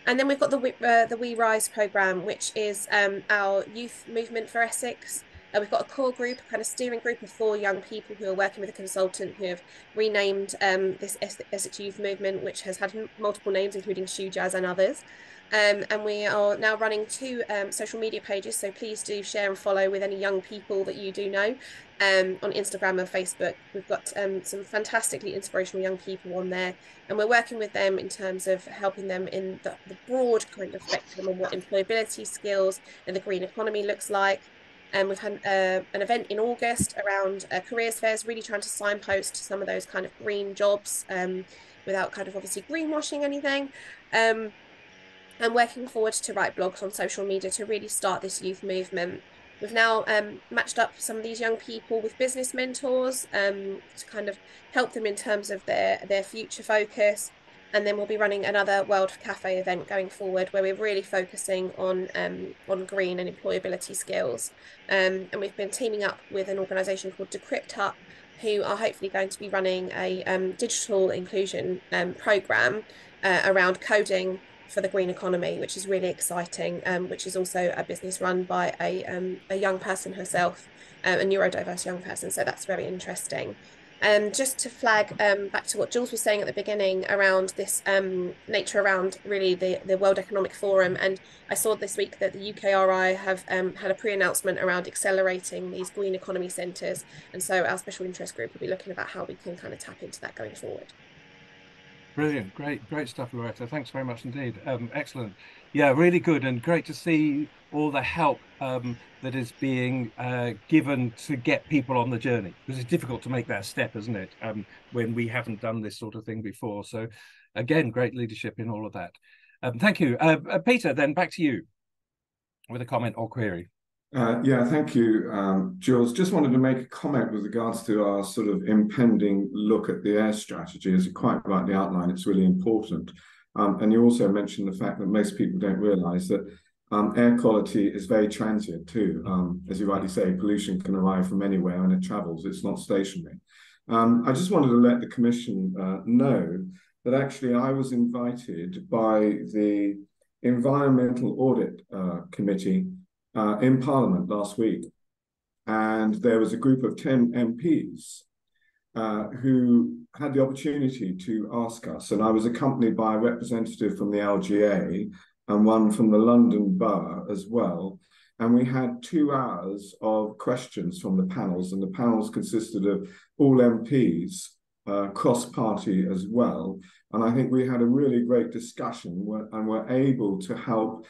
And then we've got the We Rise programme, which is our youth movement for Essex. We've got a core group, a kind of steering group of 4 young people who are working with a consultant who have renamed this Essex Youth Movement, which has had multiple names, including Shoe Jazz and others. And we are now running 2 social media pages, so please do share and follow with any young people that you do know on Instagram and Facebook. We've got some fantastically inspirational young people on there, and we're working with them in terms of helping them in the broad kind of spectrum on what employability skills and the green economy looks like. And we've had an event in August around careers fairs, really trying to signpost some of those kind of green jobs without kind of obviously greenwashing anything. And working forward to write blogs on social media to really start this youth movement. We've now matched up some of these young people with business mentors to kind of help them in terms of their future focus. And then we'll be running another World Cafe event going forward where we're really focusing on green and employability skills. And we've been teaming up with an organisation called Decrypt Up, who are hopefully going to be running a digital inclusion programme around coding for the green economy, which is really exciting, which is also a business run by a young person herself, a neurodiverse young person. So that's very interesting. Just to flag back to what Jules was saying at the beginning around this nature around really the World Economic Forum. And I saw this week that the UKRI have had a pre-announcement around accelerating these green economy centres. And so our special interest group will be looking about how we can kind of tap into that going forward. Brilliant, great stuff, Loretta. Thanks very much indeed. Excellent. Yeah, really good and great to see all the help that is being given to get people on the journey, because it's difficult to make that step, isn't it? When we haven't done this sort of thing before. So again, great leadership in all of that. Thank you. Peter, then back to you with a comment or query. Yeah, thank you, Jules. Just wanted to make a comment with regards to our sort of impending look at the air strategy. As you quite rightly outlined, it's really important. And you also mentioned the fact that most people don't realise that air quality is very transient too. As you rightly say, pollution can arrive from anywhere and it travels. It's not stationary. I just wanted to let the Commission know that actually I was invited by the environmental audit committee in Parliament last week. And there was a group of 10 MPs who had the opportunity to ask us. And I was accompanied by a representative from the LGA and one from the London Borough as well. And we had 2 hours of questions from the panels, and the panels consisted of all MPs, cross-party as well. And I think we had a really great discussion and were able to help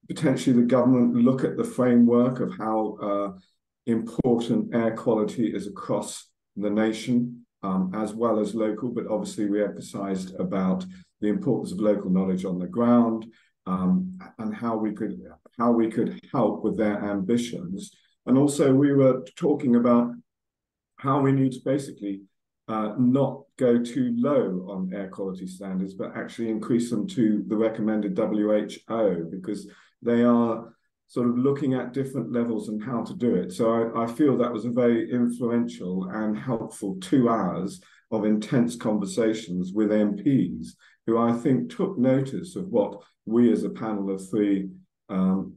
potentially the government look at the framework of how important air quality is across the nation, as well as local, but obviously we emphasised about the importance of local knowledge on the ground, and how we could help with their ambitions. And also we were talking about how we need to basically not go too low on air quality standards, but actually increase them to the recommended WHO, because they are sort of looking at different levels and how to do it. So I feel that was a very influential and helpful 2 hours of intense conversations with MPs, who I think took notice of what we as a panel of 3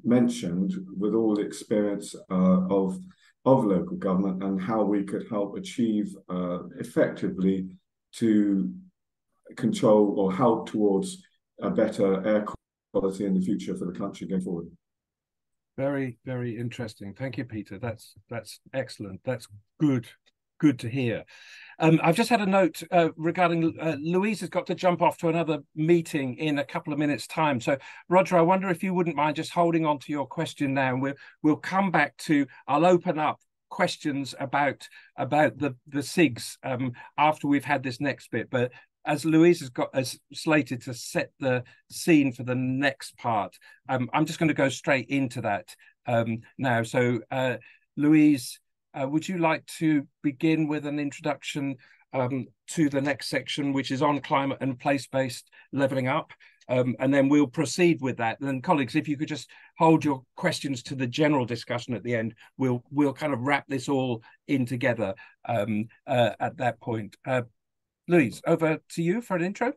mentioned, with all the experience of local government, and how we could help achieve effectively to control or help towards a better air quality in the future for the country going forward. Very, very interesting. Thank you, Peter. That's excellent. That's good to hear. I've just had a note regarding Louise has got to jump off to another meeting in a couple of minutes' time. So, Roger, I wonder if you wouldn't mind just holding on to your question now, and we'll come back to. I'll open up questions about the SIGs after we've had this next bit, but as Louise has slated to set the scene for the next part, I'm just going to go straight into that now. So, Louise, would you like to begin with an introduction to the next section, which is on climate and place-based levelling up? And then we'll proceed with that. And then, colleagues, if you could just hold your questions to the general discussion at the end, we'll kind of wrap this all in together at that point. Louise, over to you for an intro.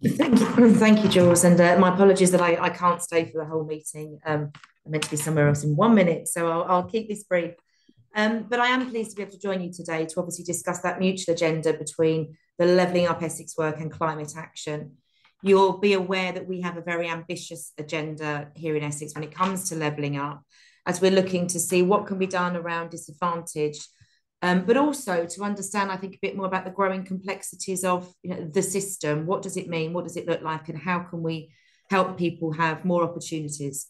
Thank you, Jules, and my apologies that I can't stay for the whole meeting. I'm meant to be somewhere else in 1 minute, so I'll keep this brief. But I am pleased to be able to join you today to obviously discuss that mutual agenda between the Levelling Up Essex work and climate action. You'll be aware that we have a very ambitious agenda here in Essex when it comes to levelling up, as we're looking to see what can be done around disadvantage, but also to understand, I think, a bit more about the growing complexities of the system. What does it mean? What does it look like? And how can we help people have more opportunities?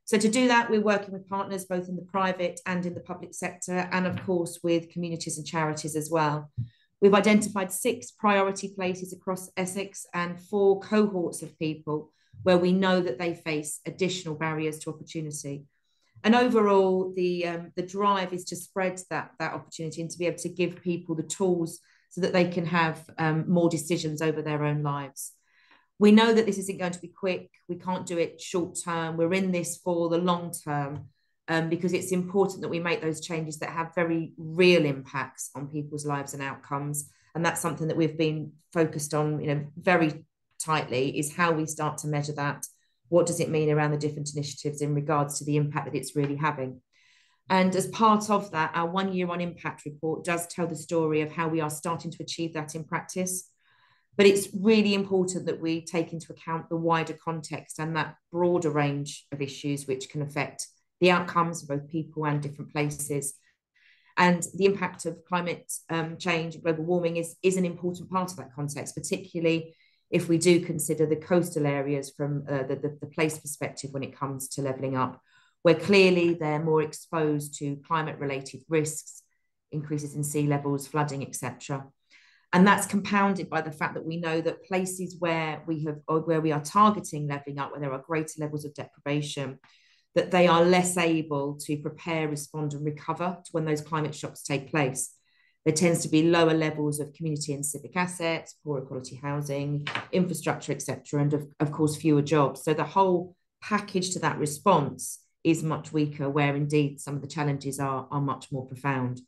So to do that, we're working with partners both in the private and in the public sector, and of course with communities and charities as well. We've identified 6 priority places across Essex and 4 cohorts of people where we know that they face additional barriers to opportunity. And overall, the drive is to spread that opportunity and to be able to give people the tools so that they can have more decisions over their own lives. We know that this isn't going to be quick. We can't do it short term. We're in this for the long term because it's important that we make those changes that have very real impacts on people's lives and outcomes. And that's something that we've been focused on, very tightly, is how we start to measure that. What does it mean around the different initiatives in regards to the impact that it's really having? And as part of that, our 1 year on impact report does tell the story of how we are starting to achieve that in practice. But it's really important that we take into account the wider context and that broader range of issues which can affect the outcomes of both people and different places. And the impact of climate change, global warming is an important part of that context, particularly if we do consider the coastal areas from the place perspective when it comes to levelling up, where clearly they're more exposed to climate-related risks, increases in sea levels, flooding, etc. And that's compounded by the fact that we know that places where we are targeting levelling up, where there are greater levels of deprivation, that they are less able to prepare, respond, and recover to when those climate shocks take place. There tends to be lower levels of community and civic assets, poorer quality housing, infrastructure, etc., and of course fewer jobs. So the whole package to that response is much weaker, where indeed some of the challenges are much more profound.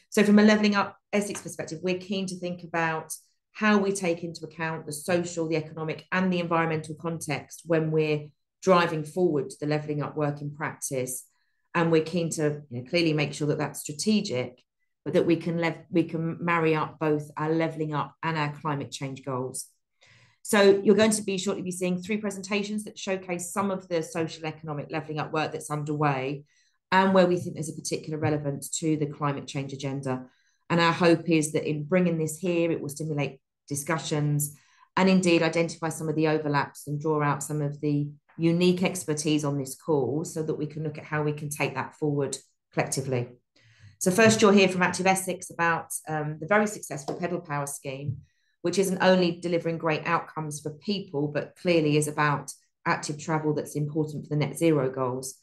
So from a Levelling Up Essex perspective, we're keen to think about how we take into account the social, the economic, and the environmental context when we're driving forward the levelling up work in practice. And we're keen to clearly make sure that that's strategic, but that we can marry up both our levelling up and our climate change goals. So you're going to shortly be seeing 3 presentations that showcase some of the social economic levelling up work that's underway and where we think there's a particular relevance to the climate change agenda. And our hope is that in bringing this here, it will stimulate discussions and indeed identify some of the overlaps and draw out some of the unique expertise on this call so that we can look at how we can take that forward collectively. So first, you'll hear from Active Essex about the very successful pedal power scheme, which isn't only delivering great outcomes for people, but clearly is about active travel that's important for the net zero goals.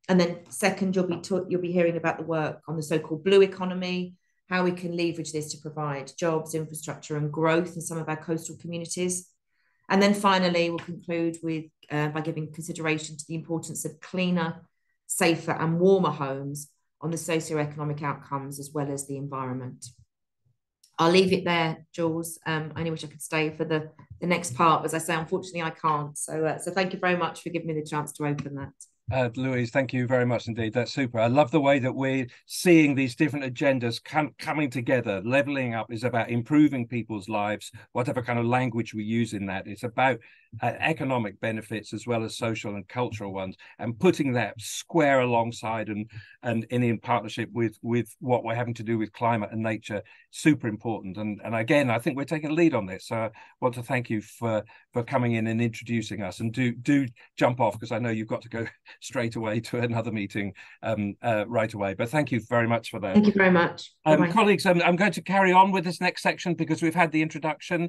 And then second, you'll be hearing about the work on the so-called blue economy, how we can leverage this to provide jobs, infrastructure and growth in some of our coastal communities. And then finally, we'll conclude with by giving consideration to the importance of cleaner, safer and warmer homes on the socio-economic outcomes as well as the environment. I'll leave it there, Jules. I only wish I could stay for the next part. As I say, unfortunately, I can't. So thank you very much for giving me the chance to open that. Louise, thank you very much indeed. That's super. I love the way that we're seeing these different agendas coming together. Leveling up is about improving people's lives, whatever kind of language we use in that. It's about economic benefits as well as social and cultural ones, and putting that square alongside and in partnership with what we're having to do with climate and nature. Super important. And again, I think we're taking a lead on this. So I want to thank you for coming in and introducing us. And do jump off, because I know you've got to go straight away to another meeting right away. But thank you very much for that. Thank you very much. Colleagues, I'm going to carry on with this next section because we've had the introduction.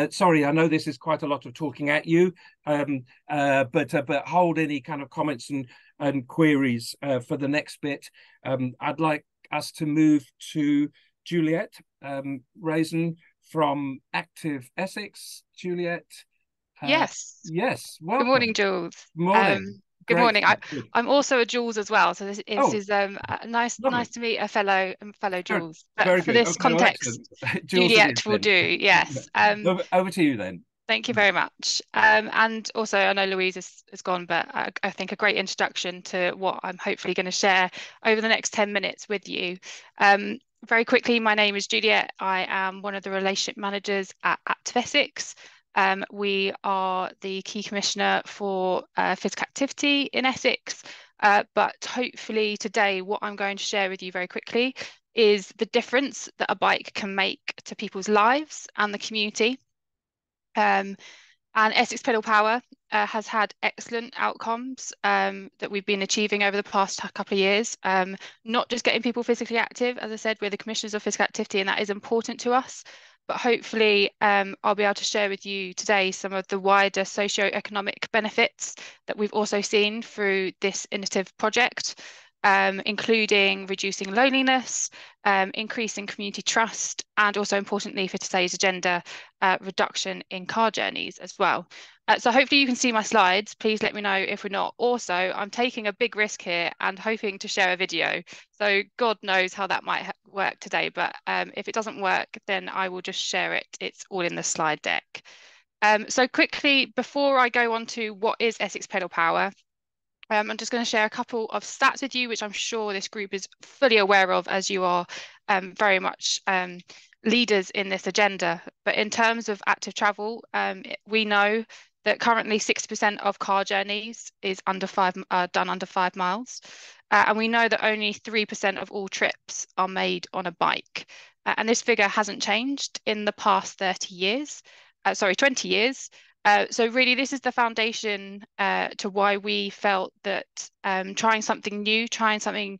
Sorry, I know this is quite a lot of talking at you, but hold any kind of comments and queries for the next bit. I'd like us to move to Juliet Raisin from Active Essex. Juliet. Yes. Yes. Welcome. Good morning, Jules. Morning. Good morning. I'm also a Jules as well, so this is nice to meet a fellow Jules. But for this context, Juliet will do. Yes. Over to you then. Thank you very much. And also, I know Louise has gone, but I think a great introduction to what I'm hopefully going to share over the next 10 minutes with you. Very quickly, my name is Juliet. I am one of the relationship managers at Active Essex. We are the key commissioner for physical activity in Essex, but hopefully today what I'm going to share with you very quickly is the difference that a bike can make to people's lives and the community. And Essex Pedal Power has had excellent outcomes that we've been achieving over the past couple of years. Not just getting people physically active, as I said, we're the commissioners of physical activity, and that is important to us. But hopefully I'll be able to share with you today some of the wider socio-economic benefits that we've also seen through this innovative project, including reducing loneliness, increasing community trust, and also importantly for today's agenda, reduction in car journeys as well. So hopefully you can see my slides. Please let me know if we're not. Also, I'm taking a big risk here and hoping to share a video. So God knows how that might work today, but if it doesn't work, then I will just share it. It's all in the slide deck. So quickly, before I go on to what is Essex Pedal Power, I'm just going to share a couple of stats with you, which I'm sure this group is fully aware of, as you are very much leaders in this agenda. But in terms of active travel, we know that currently 60% of car journeys is done under 5 miles. And we know that only 3% of all trips are made on a bike. And this figure hasn't changed in the past 20 years. So really, this is the foundation to why we felt that trying something new, trying something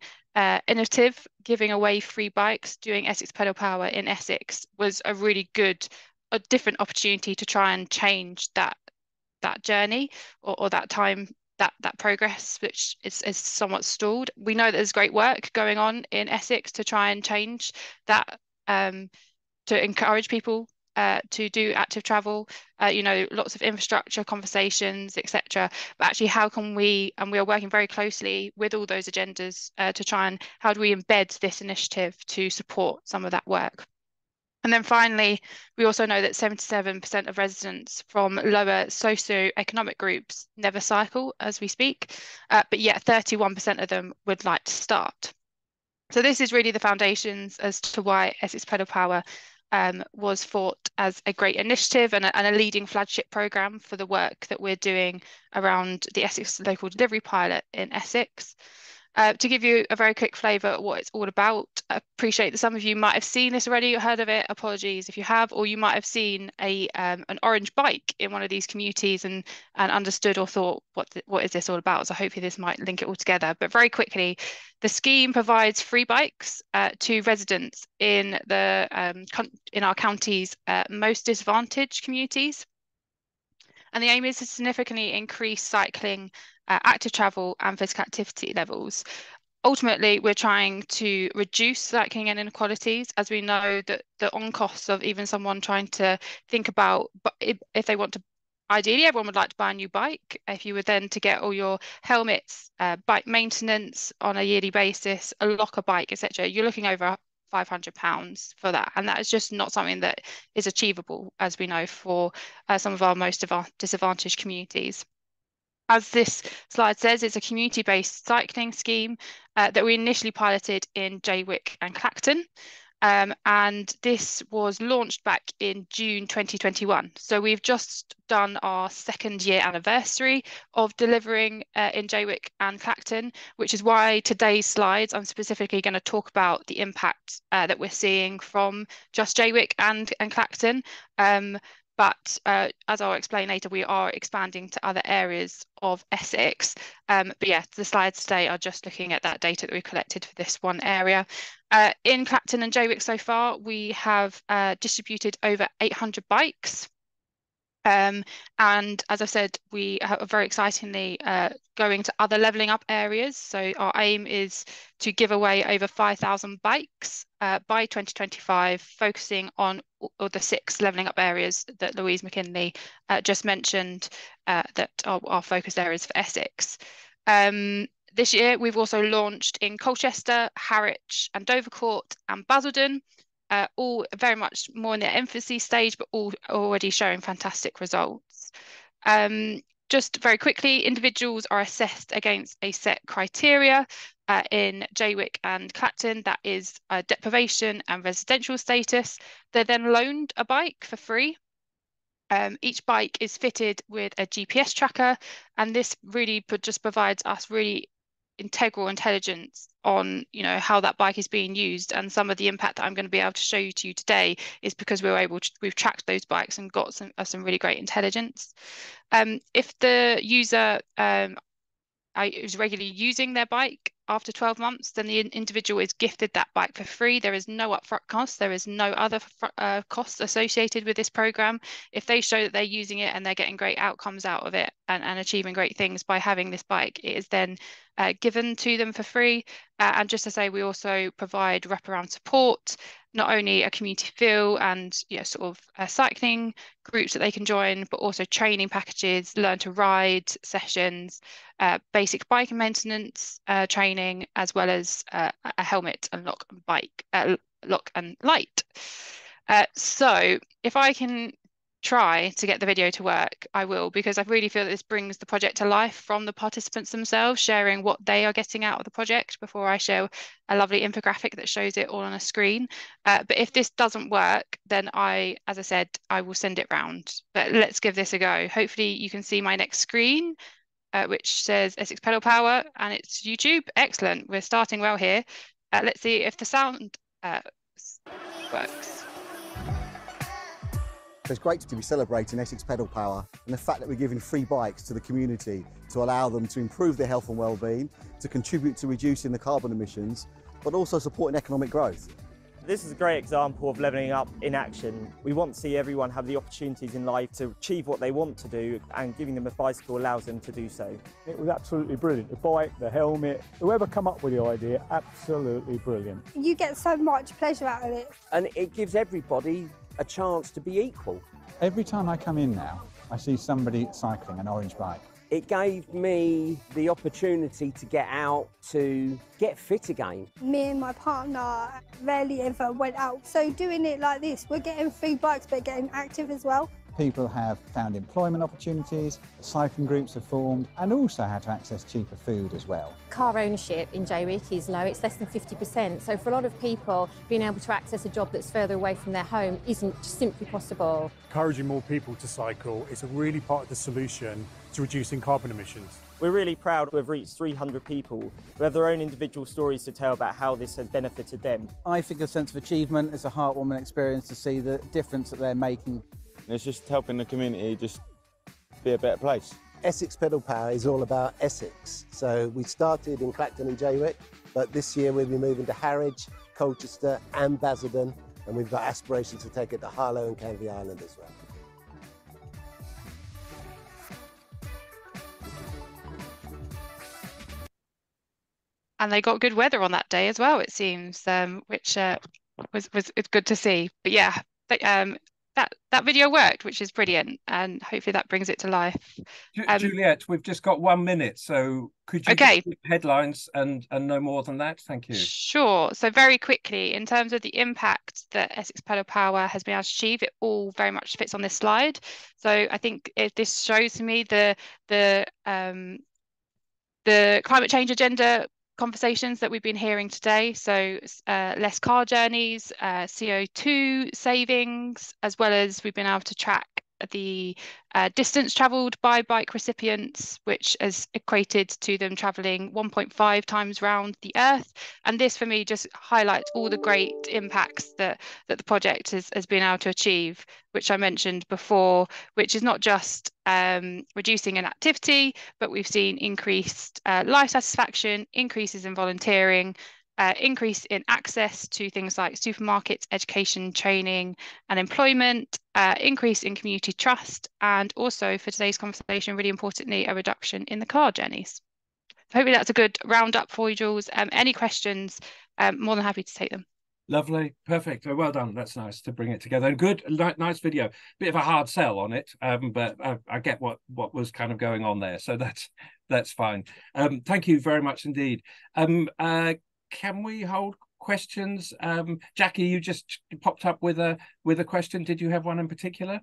innovative, giving away free bikes, doing Essex Pedal Power in Essex was a really good, a different opportunity to try and change that journey or that time, that progress, which is somewhat stalled. We know that there's great work going on in Essex to try and change that, to encourage people to do active travel, lots of infrastructure conversations, etc. But actually, how can we, and we are working very closely with all those agendas to try and how do we embed this initiative to support some of that work. And then finally, we also know that 77% of residents from lower socioeconomic groups never cycle as we speak, but yet 31% of them would like to start. So this is really the foundations as to why Essex Pedal Power was thought as a great initiative and a leading flagship programme for the work that we're doing around the Essex Local Delivery Pilot in Essex. To give you a very quick flavour of what it's all about, I appreciate that some of you might have seen this already or heard of it. Apologies if you have, or you might have seen an orange bike in one of these communities and understood or thought, what is this all about? So hopefully this might link it all together. But very quickly, the scheme provides free bikes to residents in our county's most disadvantaged communities. And the aim is to significantly increase cycling, active travel and physical activity levels. Ultimately, we're trying to reduce cycling and inequalities, as we know that the on-costs of even someone trying to think about, but if they want to, ideally everyone would like to buy a new bike. If you were then to get all your helmets, bike maintenance on a yearly basis, a locker bike, etc., you're looking over £500 for that, and that is just not something that is achievable, as we know, for some of our most disadvantaged communities. As this slide says, it's a community-based cycling scheme that we initially piloted in Jaywick and Clacton. And this was launched back in June 2021. So we've just done our 2nd year anniversary of delivering in Jaywick and Clacton, which is why today's slides, I'm specifically going to talk about the impact that we're seeing from just Jaywick and Clacton. But as I'll explain later, we are expanding to other areas of Essex. But yeah, the slides today are just looking at that data that we collected for this one area. In Clacton and Jaywick so far, we have distributed over 800 bikes. And as I said, we are very excitingly going to other levelling up areas. So our aim is to give away over 5,000 bikes by 2025, focusing on all the 6 levelling up areas that Louise McKinley just mentioned that are our focus areas for Essex. This year, we've also launched in Colchester, Harwich and Dovercourt and Basildon, all very much more in their infancy stage, but all already showing fantastic results. Just very quickly, individuals are assessed against a set criteria in Jaywick and Clacton, that is deprivation and residential status. They're then loaned a bike for free. Each bike is fitted with a GPS tracker, and this really just provides us really integral intelligence on, you know, how that bike is being used. And some of the impact that I'm going to be able to show you to you today is because we've tracked those bikes and got some really great intelligence. If the user is regularly using their bike after 12 months, then the individual is gifted that bike for free. There is no upfront cost. There is no other costs associated with this program. If they show that they're using it and they're getting great outcomes out of it and achieving great things by having this bike, it is then given to them for free. And just to say, we also provide wraparound support, not only a community feel and sort of cycling groups that they can join, but also training packages, learn to ride sessions, basic bike maintenance training, as well as a helmet and lock and light. So if I can try to get the video to work, I will, because I really feel that this brings the project to life from the participants themselves, sharing what they are getting out of the project before I show a lovely infographic that shows it all on a screen. But if this doesn't work, then as I said, I will send it round. But let's give this a go. Hopefully you can see my next screen, which says Essex Pedal Power, and it's YouTube. Excellent. We're starting well here. Let's see if the sound works. It's great to be celebrating Essex Pedal Power and the fact that we're giving free bikes to the community to allow them to improve their health and well-being, to contribute to reducing the carbon emissions, but also supporting economic growth. This is a great example of levelling up in action. We want to see everyone have the opportunities in life to achieve what they want to do, and giving them a bicycle allows them to do so. It was absolutely brilliant. The bike, the helmet, whoever come up with the idea, absolutely brilliant. You get so much pleasure out of it. And it gives everybody a chance to be equal. Every time I come in now, I see somebody cycling an orange bike. It gave me the opportunity to get out, to get fit again. Me and my partner rarely ever went out. So doing it like this, we're getting free bikes, but getting active as well. People have found employment opportunities, cycling groups have formed, and also had to access cheaper food as well. Car ownership in Jaywick is low, it's less than 50%. So for a lot of people, being able to access a job that's further away from their home isn't simply possible. Encouraging more people to cycle is a really part of the solution to reducing carbon emissions. We're really proud to have reached 300 people who have their own individual stories to tell about how this has benefited them. I think a sense of achievement is a heartwarming experience to see the difference that they're making. It's just helping the community just be a better place. Essex Pedal Power is all about Essex. So we started in Clacton and Jaywick, but this year we'll be moving to Harwich, Colchester and Basildon, and we've got aspirations to take it to Harlow and Canvey Island as well. And they got good weather on that day as well, it seems, which was it's good to see. But yeah, that video worked, which is brilliant, and hopefully that brings it to life. Juliet, we've just got 1 minute, so could you give headlines and no more than that? Thank you. Sure. So very quickly, in terms of the impact that Essex Pedal Power has been able to achieve, it all very much fits on this slide. So I think this shows to me the climate change agenda conversations that we've been hearing today. So less car journeys, CO2 savings, as well as we've been able to track the distance travelled by bike recipients, which has equated to them travelling 1.5 times round the Earth. And this, for me, just highlights all the great impacts that the project has been able to achieve, which I mentioned before, which is not just reducing inactivity, but we've seen increased life satisfaction, increases in volunteering, increase in access to things like supermarkets, education, training and employment, increase in community trust, and also for today's conversation, really importantly, a reduction in the car journeys. So hopefully that's a good roundup for you, Jules. Any questions, more than happy to take them. Lovely, perfect. Well done. That's nice to bring it together. And good, nice video. Bit of a hard sell on it, but I get what was kind of going on there. So that's fine. Thank you very much indeed. Can we hold questions? Jackie, you just popped up with a question. Did you have one in particular?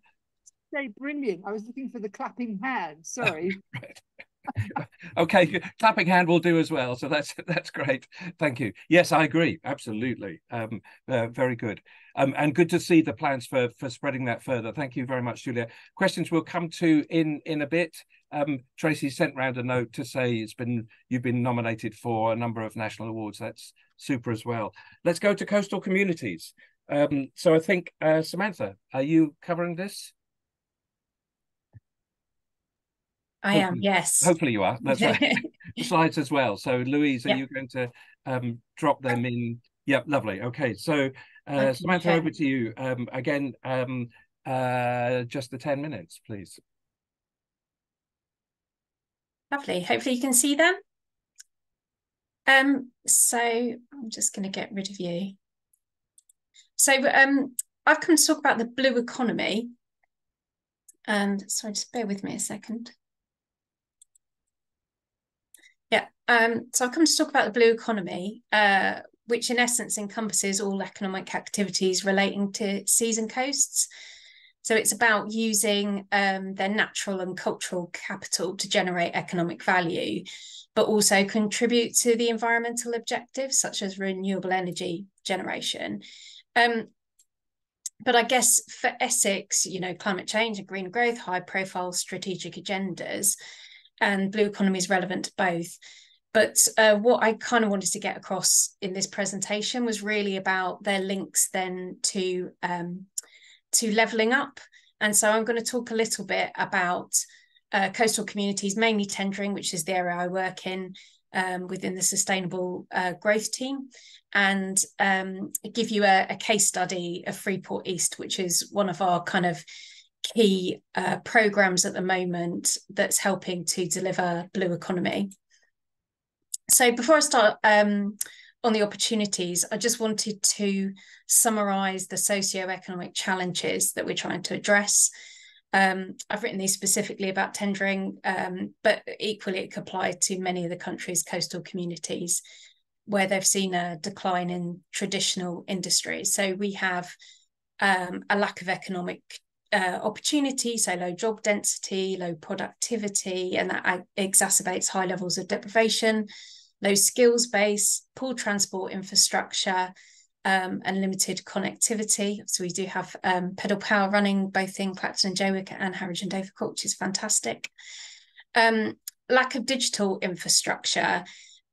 Okay, brilliant. I was looking for the clapping hand. Sorry. Right. Okay, clapping hand will do as well. So that's great. Thank you. Yes, I agree. Absolutely. Very good. And good to see the plans for spreading that further. Thank you very much, Julia. Questions we'll come to in a bit. Tracy sent round a note to say you've been nominated for a number of national awards. That's super as well. Let's go to coastal communities. So I think Samantha, are you covering this? I am, yes. Hopefully you are. That's right. Slides as well. So Louise, are you going to drop them in? Yeah, lovely. Okay, so Samantha, over to you. Again, just the 10 minutes, please. Lovely. Hopefully you can see them. So I'm just going to get rid of you. So I've come to talk about the blue economy. And sorry, just bear with me a second. Yeah, so I've come to talk about the blue economy, which in essence encompasses all economic activities relating to seas and coasts. So it's about using their natural and cultural capital to generate economic value, but also contribute to the environmental objectives such as renewable energy generation. But I guess for Essex, climate change and green growth, high profile strategic agendas, and blue economy is relevant to both. But what I kind of wanted to get across in this presentation was really about their links then to levelling up. And so I'm going to talk a little bit about coastal communities, mainly tendering, which is the area I work in within the sustainable growth team, and give you a case study of Freeport East, which is one of our kind of key programs at the moment that's helping to deliver blue economy. So before I start on the opportunities, I just wanted to summarise the socio-economic challenges that we're trying to address. I've written these specifically about tendering, but equally it could apply to many of the country's coastal communities where they've seen a decline in traditional industries. So we have a lack of economic opportunity, so low job density, low productivity, and that exacerbates high levels of deprivation, low skills base, poor transport infrastructure, and limited connectivity. So we do have pedal power running both in Clacton and Jaywick and Harwich and Dovercourt, which is fantastic. Lack of digital infrastructure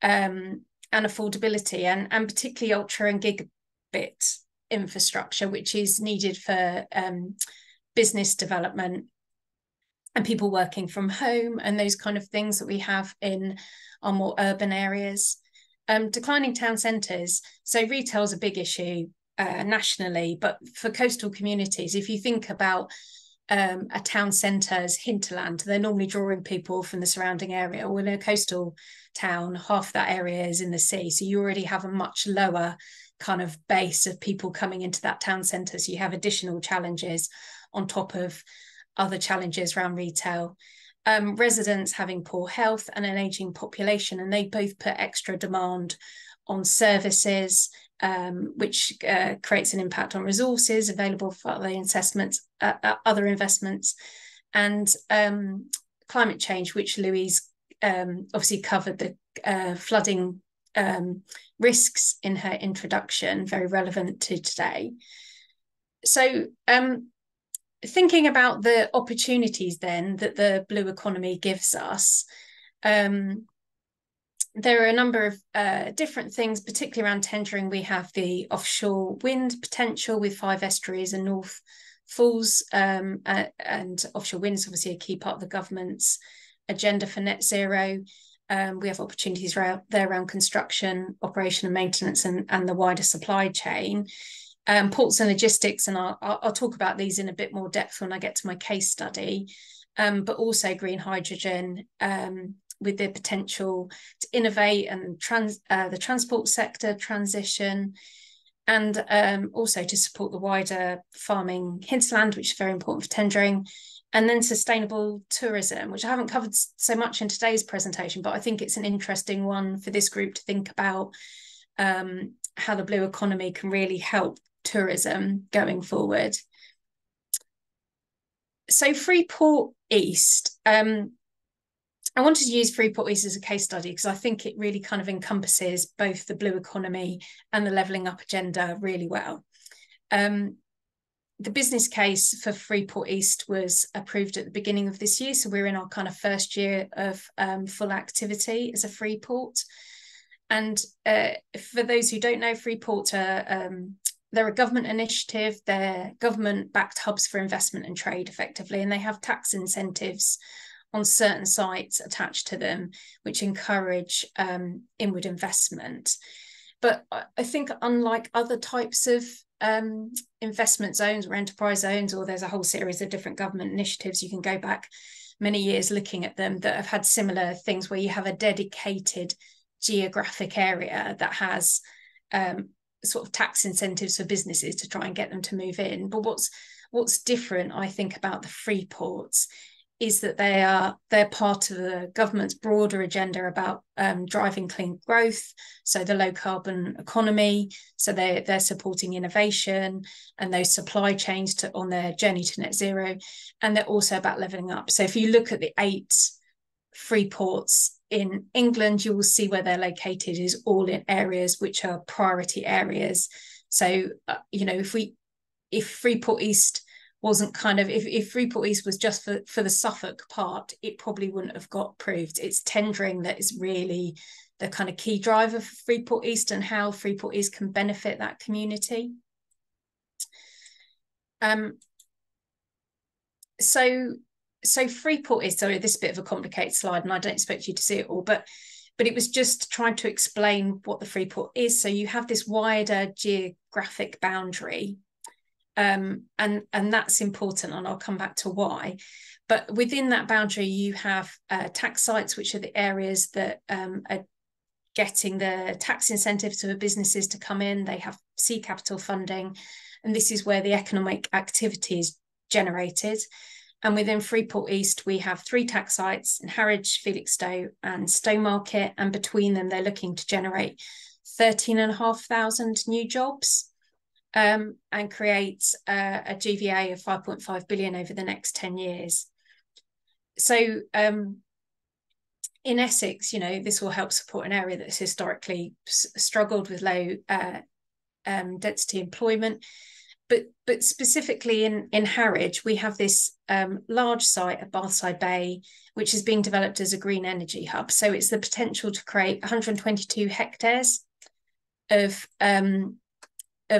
and affordability, and particularly ultra and gigabit infrastructure, which is needed for business development and people working from home and those kind of things that we have in our more urban areas. Declining town centres. So retail is a big issue nationally, but for coastal communities, if you think about a town centre's hinterland, they're normally drawing people from the surrounding area. Well, in a coastal town, half that area is in the sea, so you already have a much lower kind of base of people coming into that town centre. So you have additional challenges on top of other challenges around retail. Residents having poor health and an ageing population, and they both put extra demand on services, which creates an impact on resources available for other investments, and climate change, which Louise obviously covered the flooding risks in her introduction, very relevant to today. So thinking about the opportunities then that the blue economy gives us, there are a number of different things, particularly around tendering. We have the offshore wind potential with 5 estuaries and North Falls, and offshore wind is obviously a key part of the government's agenda for net zero. We have opportunities there around construction, operation and maintenance, and the wider supply chain. Ports and logistics, and I'll talk about these in a bit more depth when I get to my case study, but also green hydrogen, with the potential to innovate and the transport sector transition, and also to support the wider farming hinterland, which is very important for tendering, and then sustainable tourism, which I haven't covered so much in today's presentation, but I think it's an interesting one for this group to think about, how the blue economy can really help tourism going forward. So Freeport East, I wanted to use Freeport East as a case study because I think it really kind of encompasses both the blue economy and the levelling up agenda really well. The business case for Freeport East was approved at the beginning of this year, so we're in our kind of first year of full activity as a Freeport. And for those who don't know, Freeport they're a government initiative. They're government-backed hubs for investment and trade, effectively, and they have tax incentives on certain sites attached to them, which encourage inward investment. But I think unlike other types of investment zones or enterprise zones, or there's a whole series of different government initiatives, you can go back many years looking at them, that have had similar things where you have a dedicated geographic area that has sort of tax incentives for businesses to try and get them to move in. But what's different, I think, about the free ports is that they're part of the government's broader agenda about driving clean growth, so the low carbon economy. So they're supporting innovation and those supply chains on their journey to net zero, and they're also about levelling up. So if you look at the 8 free ports in England, you will see where they're located is all in areas which are priority areas. So if Freeport East wasn't kind of, if Freeport East was just for the Suffolk part, it probably wouldn't have got approved. It's tendering that is really the kind of key driver for Freeport East and how Freeport East can benefit that community. So Freeport is, sorry, this is a bit of a complicated slide and I don't expect you to see it all, but it was just trying to explain what the Freeport is. So you have this wider geographic boundary, and that's important, and I'll come back to why. But within that boundary, you have tax sites, which are the areas that are getting the tax incentives for businesses to come in. They have seed capital funding, and this is where the economic activity is generated. And within Freeport East, we have 3 tax sites in Harwich, Felixstowe and Stowmarket. And between them, they're looking to generate 13,500 new jobs and create a GVA of 5.5 billion over the next 10 years. So in Essex, you know, this will help support an area that's historically struggled with low density employment. But specifically in Harwich, we have this large site at Bathside Bay, which is being developed as a green energy hub. So it's the potential to create 122 hectares of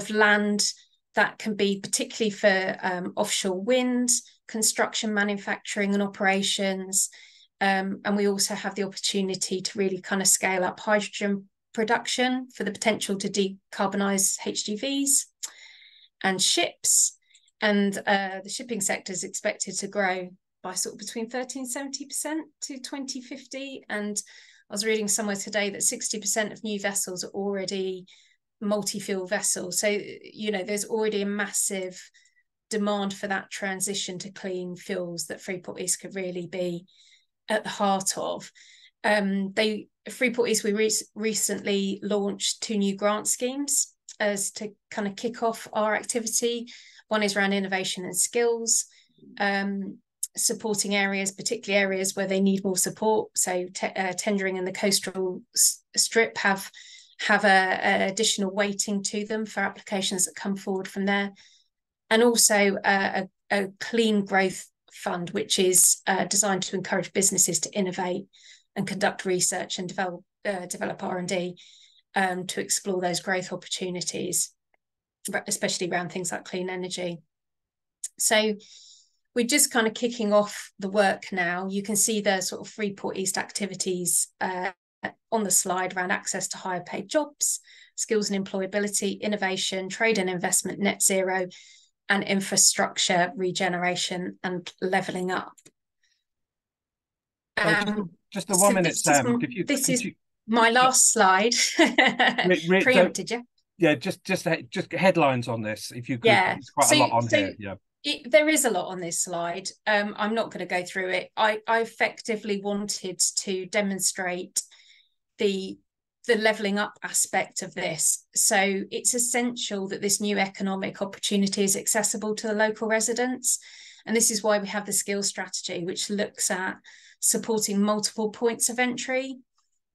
land that can be particularly for offshore wind, construction, manufacturing and operations. And we also have the opportunity to really kind of scale up hydrogen production for the potential to decarbonise HGVs and ships. And the shipping sector is expected to grow by sort of between 30 and 70% to 2050. And I was reading somewhere today that 60% of new vessels are already multi-fuel vessels. So, you know, there's already a massive demand for that transition to clean fuels that Freeport East could really be at the heart of. Freeport East, we recently launched 2 new grant schemes as to kind of kick off our activity. One is around innovation and skills, supporting areas, particularly areas where they need more support. So tendering and the coastal strip have a additional weighting to them for applications that come forward from there. And also a clean growth fund, which is designed to encourage businesses to innovate and conduct research and develop R&D to explore those growth opportunities, especially around things like clean energy. So we're just kind of kicking off the work now. You can see the sort of Freeport East activities on the slide around access to higher paid jobs, skills and employability, innovation, trade and investment, net zero, and infrastructure regeneration and levelling up. Just the 1 minute, Sam. This is my last slide. Preempted you. Yeah, just headlines on this, if you could. Yeah, there's quite a lot on here. Yeah. There is a lot on this slide. I'm not going to go through it. I effectively wanted to demonstrate the levelling up aspect of this. So it's essential that this new economic opportunity is accessible to the local residents. And this is why we have the skills strategy, which looks at supporting multiple points of entry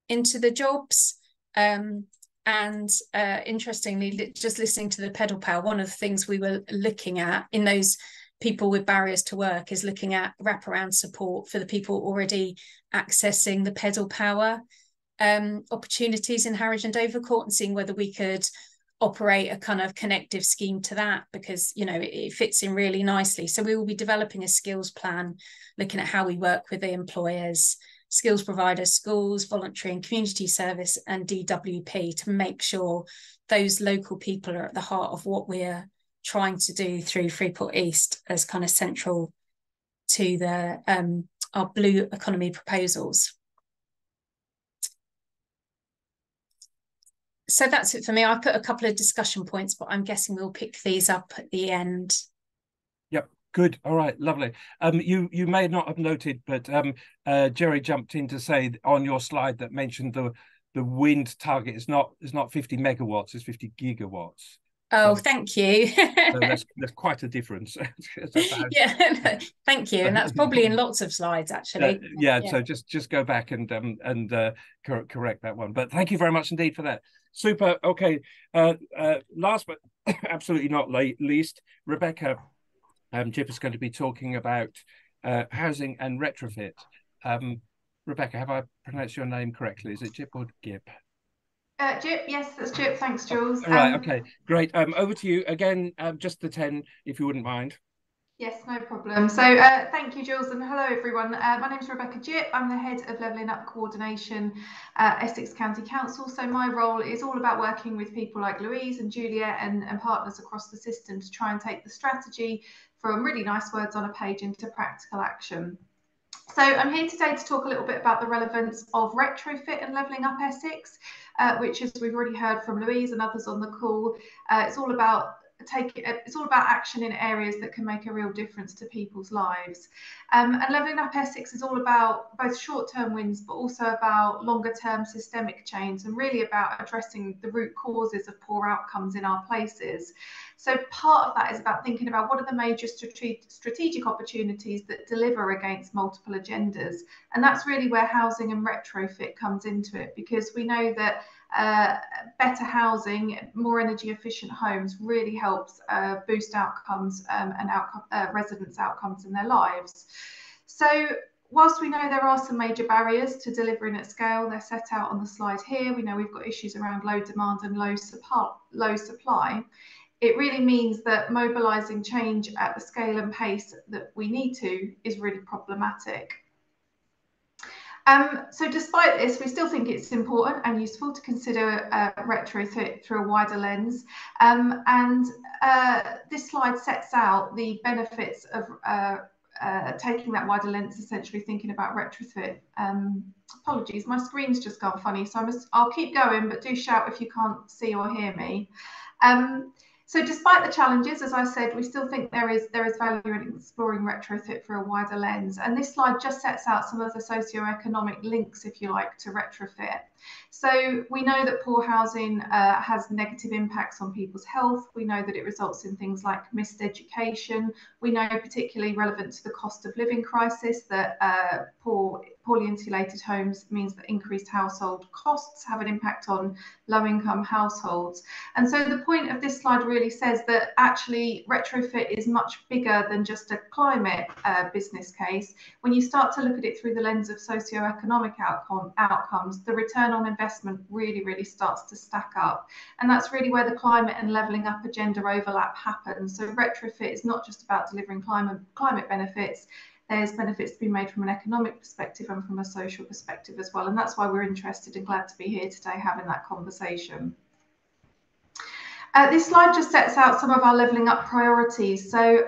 into the jobs. Interestingly, just listening to the pedal power, one of the things we were looking at in those people with barriers to work is looking at wraparound support for the people already accessing the pedal power opportunities in Harwich and Dovercourt, and seeing whether we could operate a kind of connective scheme to that, because, you know, it fits in really nicely. So we will be developing a skills plan, looking at how we work with the employers, skills providers, schools, voluntary and community service, and DWP, to make sure those local people are at the heart of what we're trying to do through Freeport East as kind of central to the our blue economy proposals. So that's it for me. I put a couple of discussion points, but I'm guessing we'll pick these up at the end. Yep. Good. All right. Lovely. You may not have noted, but Jerry jumped in to say on your slide that mentioned the wind target is not 50 megawatts, it's 50 gigawatts. Oh, thank you. So there's quite a difference. Yeah, thank you. And that's probably in lots of slides, actually. Yeah. So just go back and correct that one. But thank you very much indeed for that. Super. Okay. Last but absolutely not least, Rebecca Jip is going to be talking about housing and retrofit. Rebecca, have I pronounced your name correctly? Is it Jip or Gip? Jip, yes, that's Jip. Thanks, Jules. Right, okay, great. Over to you again. Just the 10, if you wouldn't mind. Yes, no problem. So thank you, Jules, and hello, everyone. My name is Rebecca Jip. I'm the Head of Levelling Up Coordination at Essex County Council. So my role is all about working with people like Louise and Juliet and partners across the system to try and take the strategy from really nice words on a page into practical action. So I'm here today to talk a little bit about the relevance of retrofit and levelling up Essex, which, as we've already heard from Louise and others on the call, it's all about it's all about action in areas that can make a real difference to people's lives. And Levelling Up Essex is all about both short-term wins, but also about longer-term systemic change, and really about addressing the root causes of poor outcomes in our places. So part of that is about thinking about what are the major strategic opportunities that deliver against multiple agendas. And that's really where housing and retrofit comes into it, because we know that better housing, more energy efficient homes really helps boost outcomes and residents' outcomes in their lives. So whilst we know there are some major barriers to delivering at scale, they're set out on the slide here. We know we've got issues around low demand and low supply. It really means that mobilising change at the scale and pace that we need to is really problematic. So despite this, we still think it's important and useful to consider retrofit through a wider lens. This slide sets out the benefits of taking that wider lens, essentially thinking about retrofit. Apologies, my screen's just gone funny, so I'll keep going, but do shout if you can't see or hear me. So despite the challenges, as I said, we still think there is value in exploring retrofit through a wider lens. And this slide just sets out some of the socioeconomic links, if you like, to retrofit. So we know that poor housing has negative impacts on people's health. We know that it results in things like missed education. We know, particularly relevant to the cost of living crisis, that poorly insulated homes means that increased household costs have an impact on low-income households. And so the point of this slide really says that actually retrofit is much bigger than just a climate business case. When you start to look at it through the lens of socioeconomic outcomes, the return on investment really starts to stack up. And that's really where the climate and levelling up agenda overlap happens. So retrofit is not just about delivering climate benefits. There's benefits to be made from an economic perspective and from a social perspective as well. And that's why we're interested and glad to be here today having that conversation. This slide just sets out some of our levelling up priorities. So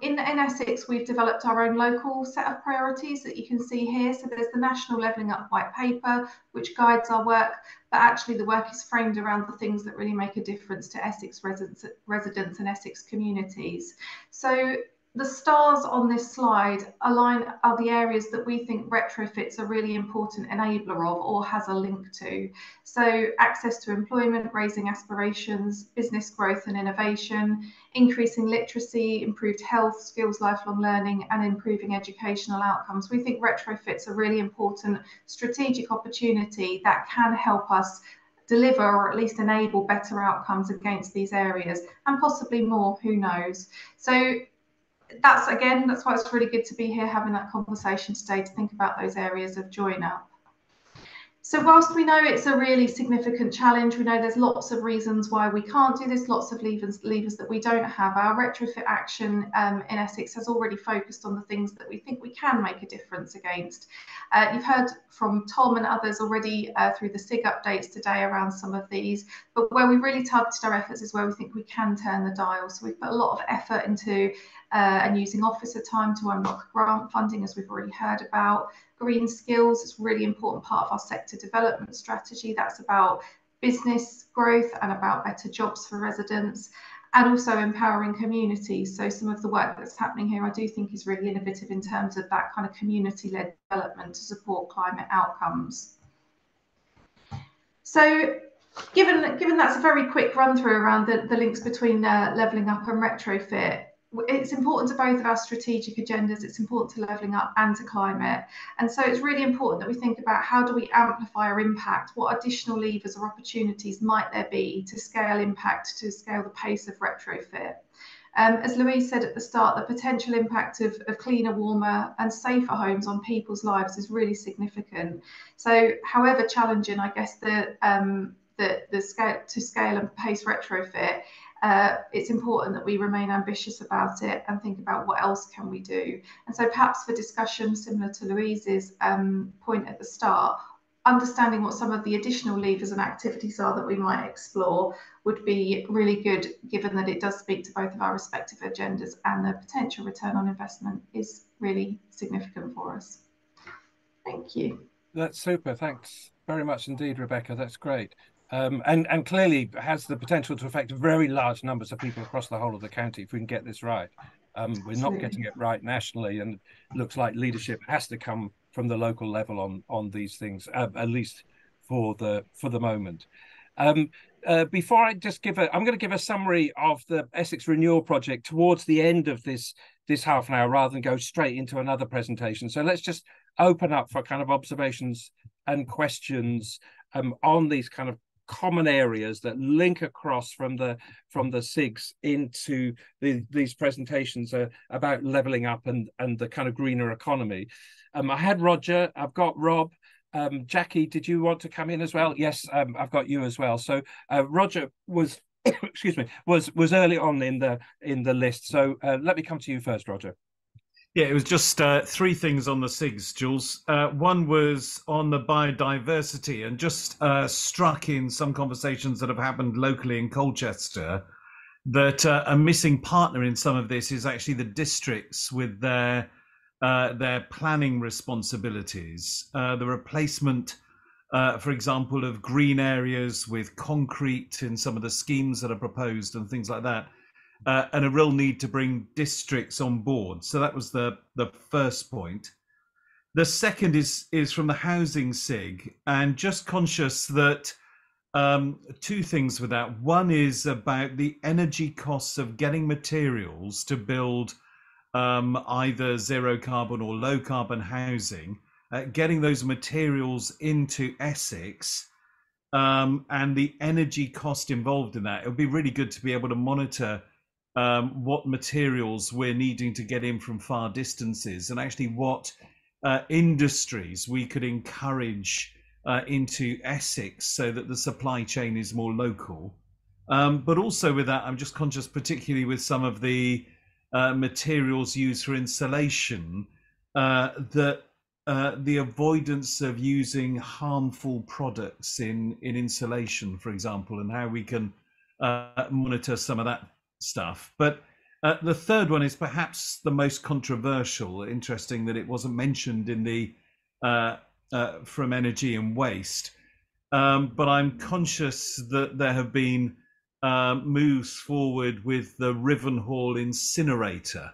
in Essex, we've developed our own local set of priorities that you can see here. So there's the National Levelling Up White Paper, which guides our work, but actually the work is framed around the things that really make a difference to Essex residents and Essex communities. So the stars on this slide are the areas that we think retrofit's a really important enabler of or has a link to. So access to employment, raising aspirations, business growth and innovation, increasing literacy, improved health, skills, lifelong learning, and improving educational outcomes. We think retrofit's a really important strategic opportunity that can help us deliver or at least enable better outcomes against these areas, and possibly more, who knows. So that's why it's really good to be here having that conversation today, to think about those areas of join up. So whilst we know it's a really significant challenge, we know there's lots of reasons why we can't do this, lots of levers that we don't have. Our retrofit action in Essex has already focused on the things that we think we can make a difference against. You've heard from Tom and others already through the SIG updates today around some of these, but where we've really targeted our efforts is where we think we can turn the dial. So we've put a lot of effort into and using officer time to unlock grant funding, as we've already heard about. Green skills is a really important part of our sector development strategy. That's about business growth and about better jobs for residents, and also empowering communities. So some of the work that's happening here, I do think, is really innovative in terms of that kind of community-led development to support climate outcomes. So given that's a very quick run through around the links between levelling up and retrofit, it's important to both of our strategic agendas. It's important to levelling up and to climate. And so it's really important that we think about how do we amplify our impact? What additional levers or opportunities might there be to scale impact, to scale the pace of retrofit? As Louise said at the start, the potential impact of cleaner, warmer and safer homes on people's lives is really significant. So however challenging, I guess, the scale and pace retrofit, it's important that we remain ambitious about it and think about what else can we do. And so perhaps for discussion similar to Louise's point at the start, understanding what some of the additional levers and activities are that we might explore would be really good, given that it does speak to both of our respective agendas, and the potential return on investment is really significant for us. Thank you. That's super. Thanks very much indeed, Rebecca. That's great. and clearly has the potential to affect very large numbers of people across the whole of the county if we can get this right. We're not getting it right nationally, and it looks like leadership has to come from the local level on these things, at least for the moment. Before I just I'm going to give a summary of the Essex Renewal Project towards the end of this half an hour, rather than go straight into another presentation. So let's just open up for kind of observations and questions on these kind of common areas that link across from the SIGs into these presentations about levelling up and the kind of greener economy. I had Roger, I've got Rob. Jackie, did you want to come in as well? Yes, I've got you as well. So Roger was, excuse me, was early on in the list. So let me come to you first, Roger. Yeah, it was just three things on the SIGs, Jules. One was on the biodiversity, and just struck in some conversations that have happened locally in Colchester that a missing partner in some of this is actually the districts with their planning responsibilities. The replacement, for example, of green areas with concrete in some of the schemes that are proposed and things like that. And a real need to bring districts on board. So that was the first point. The second is from the housing SIG, and just conscious that two things with that. One is about the energy costs of getting materials to build either zero carbon or low carbon housing, getting those materials into Essex, and the energy cost involved in that. It would be really good to be able to monitor what materials we're needing to get in from far distances, and actually what industries we could encourage into Essex so that the supply chain is more local. But also with that, I'm just conscious, particularly with some of the materials used for insulation, that the avoidance of using harmful products in insulation, for example, and how we can monitor some of that stuff. But the third one is perhaps the most controversial. Interesting that it wasn't mentioned in the from energy and waste, but I'm conscious that there have been moves forward with the Rivenhall incinerator,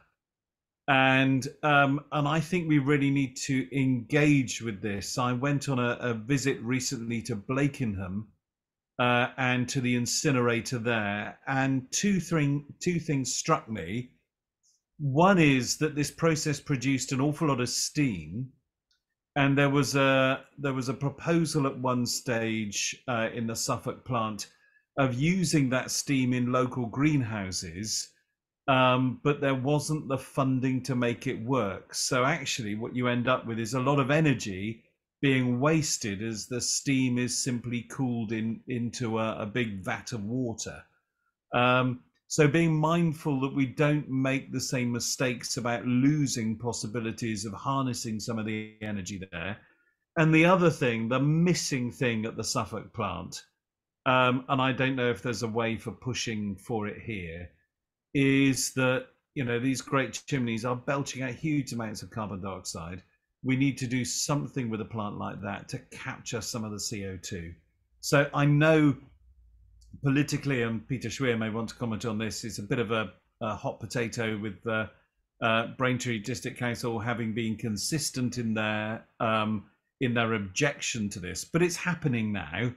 and I think we really need to engage with this. I went on a visit recently to Blakenham and to the incinerator there, and two things struck me. One is that this process produced an awful lot of steam, and there was a proposal at one stage in the Suffolk plant of using that steam in local greenhouses, but there wasn't the funding to make it work. So actually what you end up with is a lot of energy being wasted as the steam is simply cooled into a big vat of water. So being mindful that we don't make the same mistakes about losing possibilities of harnessing some of the energy there. And the other thing, the missing thing at the Suffolk plant, and I don't know if there's a way for pushing for it here, is that, you know, these great chimneys are belching out huge amounts of carbon dioxide. We need to do something with a plant like that to capture some of the CO2. So I know politically, and Peter Schweer may want to comment on this, it's a bit of a hot potato with Braintree District Council having been consistent in their objection to this, but it's happening now,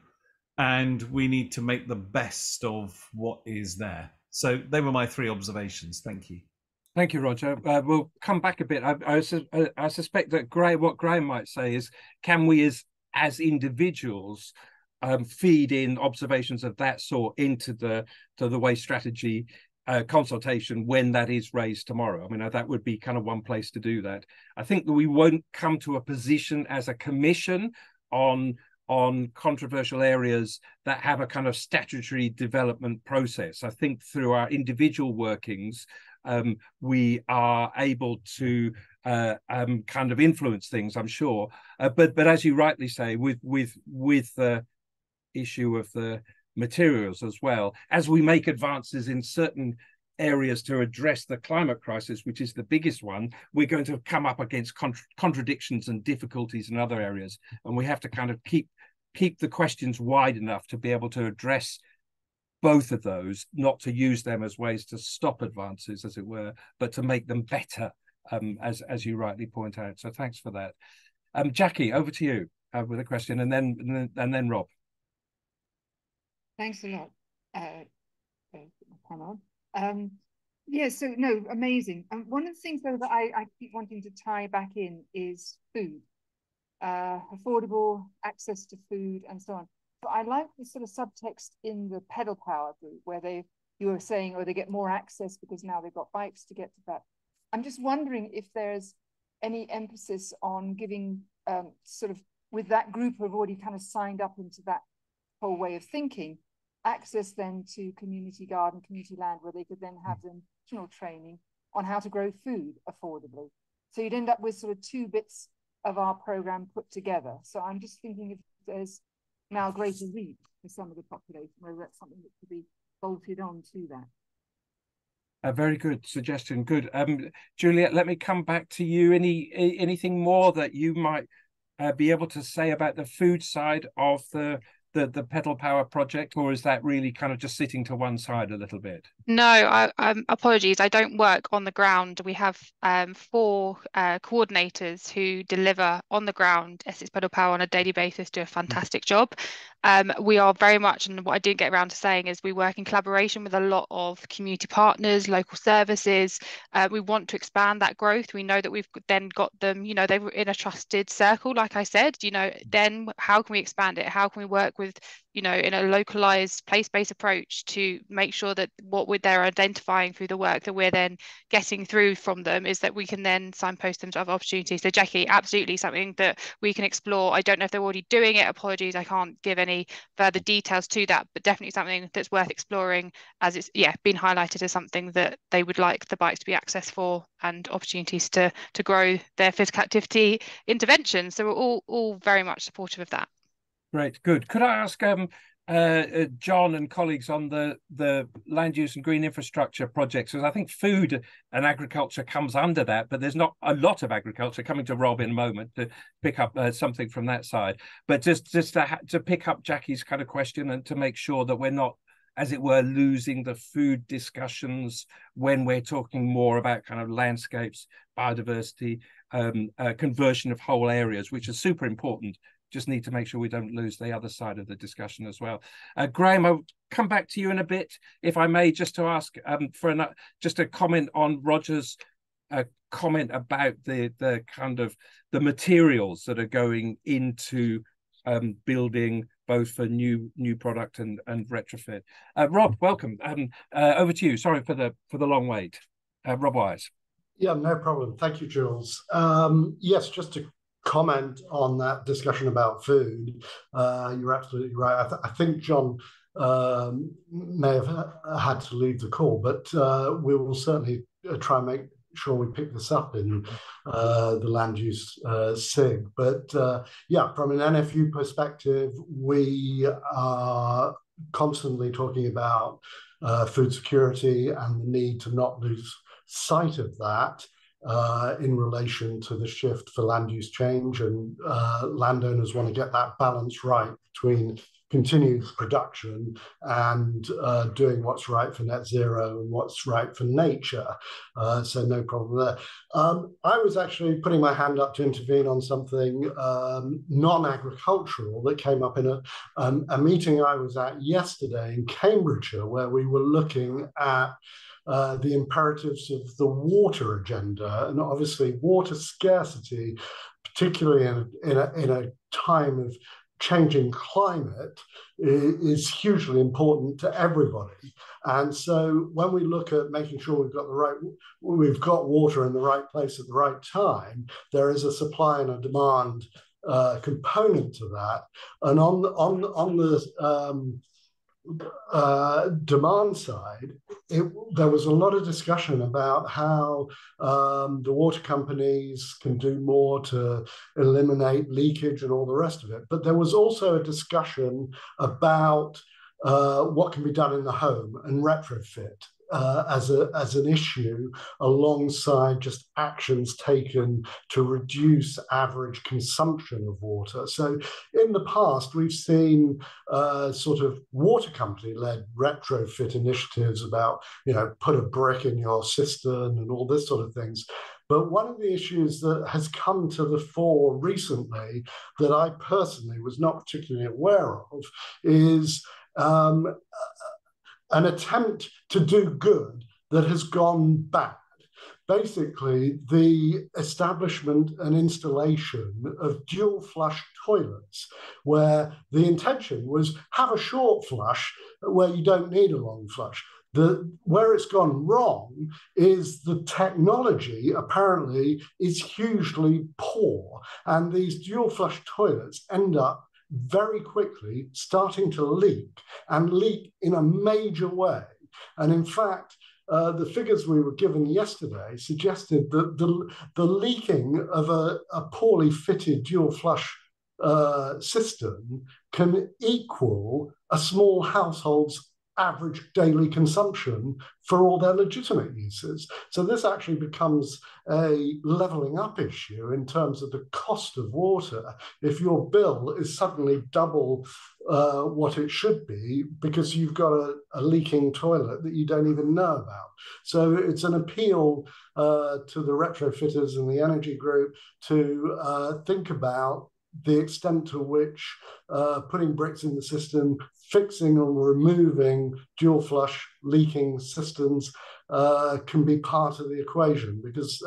and we need to make the best of what is there. So they were my three observations. Thank you. Thank you, Roger. We'll come back a bit. I suspect that what Graham might say is, can we as individuals feed in observations of that sort into the waste strategy consultation when that is raised tomorrow? I mean, that would be kind of one place to do that. I think that we won't come to a position as a commission on controversial areas that have a kind of statutory development process. I think through our individual workings, we are able to kind of influence things, I'm sure. But as you rightly say, with the issue of the materials as well, as we make advances in certain areas to address the climate crisis, which is the biggest one, we're going to come up against contradictions and difficulties in other areas, and we have to kind of keep keep the questions wide enough to be able to address both of those, not to use them as ways to stop advances, as it were, but to make them better, as you rightly point out. So thanks for that. Jackie, over to you with a question, and then Rob. Thanks a lot. Yeah, so no, amazing. One of the things though that I keep wanting to tie back in is food, affordable access to food and so on. But I like the sort of subtext in the pedal power group where you were saying, oh, they get more access because now they've got bikes to get to that. I'm just wondering if there's any emphasis on giving sort of, with that group who have already kind of signed up into that whole way of thinking, access then to community garden, community land, where they could then have the additional training on how to grow food affordably. So you'd end up with sort of two bits of our program put together. So I'm just thinking if there's now greater reach for some of the population, whether that's something that could be bolted on to that. A very good suggestion. Good. Juliet, let me come back to you. Anything more that you might be able to say about the food side of the pedal power project, or is that really kind of just sitting to one side a little bit? No, apologies. I don't work on the ground. We have 4 coordinators who deliver on the ground Essex Pedal Power on a daily basis, do a fantastic job. We are very much, and what I didn't get around to saying is we work in collaboration with a lot of community partners, local services. We want to expand that growth. We know that we've then got them, you know, they were in a trusted circle, like I said, you know, then how can we expand it? How can we work with, you know, in a localized place-based approach to make sure that what they're identifying through the work that we're then getting through from them is that we can then signpost them to other opportunities. So Jackie, absolutely something that we can explore. I don't know if they're already doing it. Apologies, I can't give any further details to that, but definitely something that's worth exploring, as it's been highlighted as something that they would like the bikes to be accessed for and opportunities to grow their physical activity interventions. So we're all very much supportive of that. Great, good. Could I ask John and colleagues on the land use and green infrastructure projects, because I think food and agriculture comes under that, but there's not a lot of agriculture. Coming to Rob in a moment to pick up something from that side, but just to pick up Jackie's kind of question and to make sure that we're not, as it were, losing the food discussions when we're talking more about kind of landscapes, biodiversity, conversion of whole areas, which is super important. Just need to make sure we don't lose the other side of the discussion as well. Graham, I'll come back to you in a bit, if I may, just to ask for just a comment on Roger's comment about the kind of the materials that are going into building both for new product and retrofit. Rob, welcome. Over to you. Sorry for the long wait. Rob Wise. Yeah, no problem. Thank you, Jules. Yes, just to comment on that discussion about food, you're absolutely right. I think John may have had to leave the call, but we will certainly try and make sure we pick this up in the land use SIG. But yeah, from an NFU perspective, we are constantly talking about food security and the need to not lose sight of that in relation to the shift for land use change, and landowners want to get that balance right between continued production and doing what's right for net zero and what's right for nature. So no problem there. I was actually putting my hand up to intervene on something non-agricultural that came up in a meeting I was at yesterday in Cambridgeshire, where we were looking at the imperatives of the water agenda, and obviously water scarcity, particularly in a time of changing climate, is hugely important to everybody. And so when we look at making sure we've got water in the right place at the right time, there is a supply and a demand component to that. And on the demand side, there was a lot of discussion about how the water companies can do more to eliminate leakage and all the rest of it. But there was also a discussion about what can be done in the home and retrofit. as an issue alongside just actions taken to reduce average consumption of water. So in the past, we've seen sort of water company-led retrofit initiatives about, put a brick in your cistern and all this sort of things. But one of the issues that has come to the fore recently that I personally was not particularly aware of is an attempt to do good that has gone bad. Basically, the establishment and installation of dual flush toilets, where the intention was have a short flush where you don't need a long flush. Where it's gone wrong is the technology apparently is hugely poor, and these dual flush toilets end up very quickly starting to leak and leak in a major way. And in fact, the figures we were given yesterday suggested that the leaking of a poorly fitted dual flush system can equal a small household's average daily consumption for all their legitimate uses. So this actually becomes a levelling up issue in terms of the cost of water if your bill is suddenly double what it should be because you've got a leaking toilet that you don't even know about. So it's an appeal to the retrofitters and the energy group to think about the extent to which putting bricks in the system, fixing or removing dual flush leaking systems can be part of the equation, because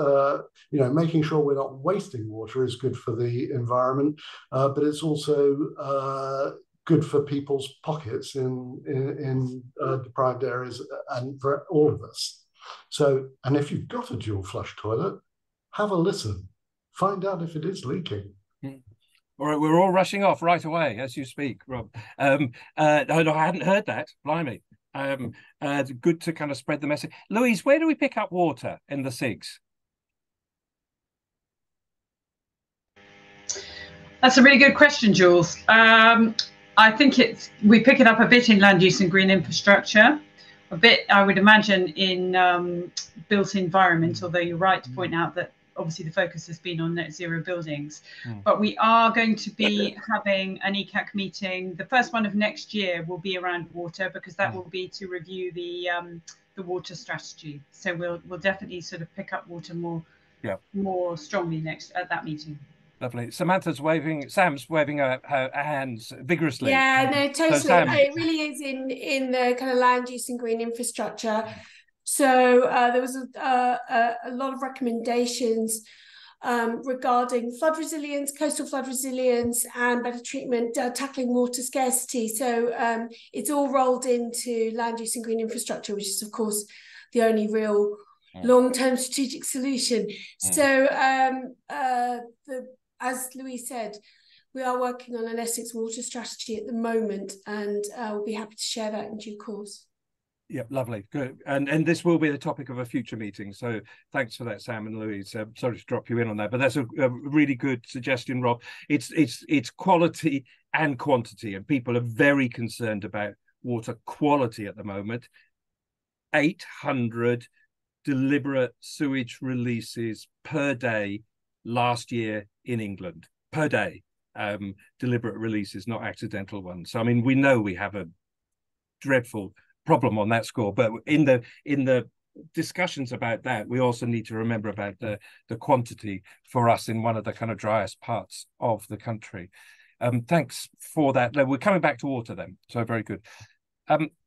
making sure we're not wasting water is good for the environment, but it's also good for people's pockets in deprived areas and for all of us. So, and if you've got a dual flush toilet, have a listen, find out if it is leaking. All right, we're all rushing off right away as you speak, Rob. No, I hadn't heard that. Blimey. Good to kind of spread the message. Louise, where do we pick up water in the SIGs? That's a really good question, Jules. I think we pick it up a bit in land use and green infrastructure, a bit, I would imagine, in built environment, although you're right to point out that obviously the focus has been on net zero buildings. But we are going to be having an ECAC meeting. The first one of next year will be around water, because that will be to review the water strategy. So we'll definitely sort of pick up water more strongly at that meeting. Lovely. Sam's waving her hands vigorously. Yeah, no, totally. So, Sam, it really is in the kind of land use and green infrastructure. So there was a lot of recommendations regarding flood resilience, coastal flood resilience, and better treatment, tackling water scarcity. So it's all rolled into land use and green infrastructure, which is, of course, the only real long-term strategic solution. So as Louise said, we are working on an Essex water strategy at the moment, and we'll be happy to share that in due course. Yeah, lovely, good, and this will be the topic of a future meeting. So thanks for that, Sam and Louise. Sorry to drop you in on that, but that's a really good suggestion, Rob. It's quality and quantity, and people are very concerned about water quality at the moment. 800 deliberate sewage releases per day last year in England, per day. Deliberate releases, not accidental ones. So I mean, we know we have a dreadful problem on that score, but in the discussions about that, we also need to remember about the quantity for us in one of the kind of driest parts of the country. Thanks for that. We're coming back to water then, so very good.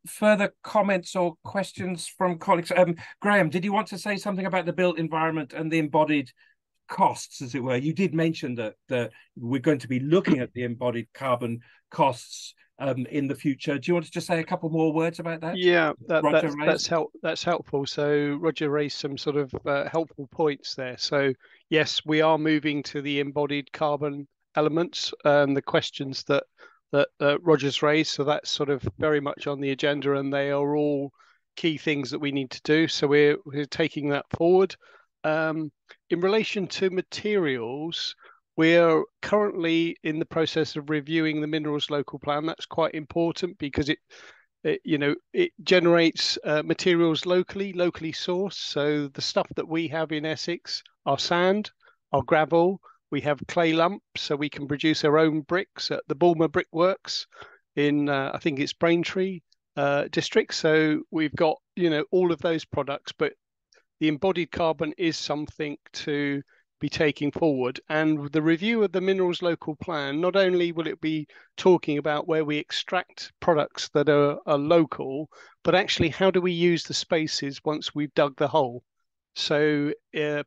Further comments or questions from colleagues? Graham, did you want to say something about the built environment and the embodied costs, as it were? You did mention that we're going to be looking at the embodied carbon costs in the future. Do you want to just say a couple more words about that? Yeah, that's helpful. So Roger raised some sort of helpful points there. So yes, we are moving to the embodied carbon elements and the questions that Roger's raised. So that's sort of very much on the agenda, and they are all key things that we need to do. So we're taking that forward. In relation to materials, we're currently in the process of reviewing the minerals local plan. That's quite important because it generates materials locally sourced. So the stuff that we have in Essex, our sand, our gravel, we have clay lumps, so we can produce our own bricks at the Bulmer Brickworks in, I think it's Braintree district. So we've got, all of those products, but the embodied carbon is something to be taking forward. And the review of the Minerals Local Plan, not only will it be talking about where we extract products that are local, but actually how do we use the spaces once we've dug the hole? So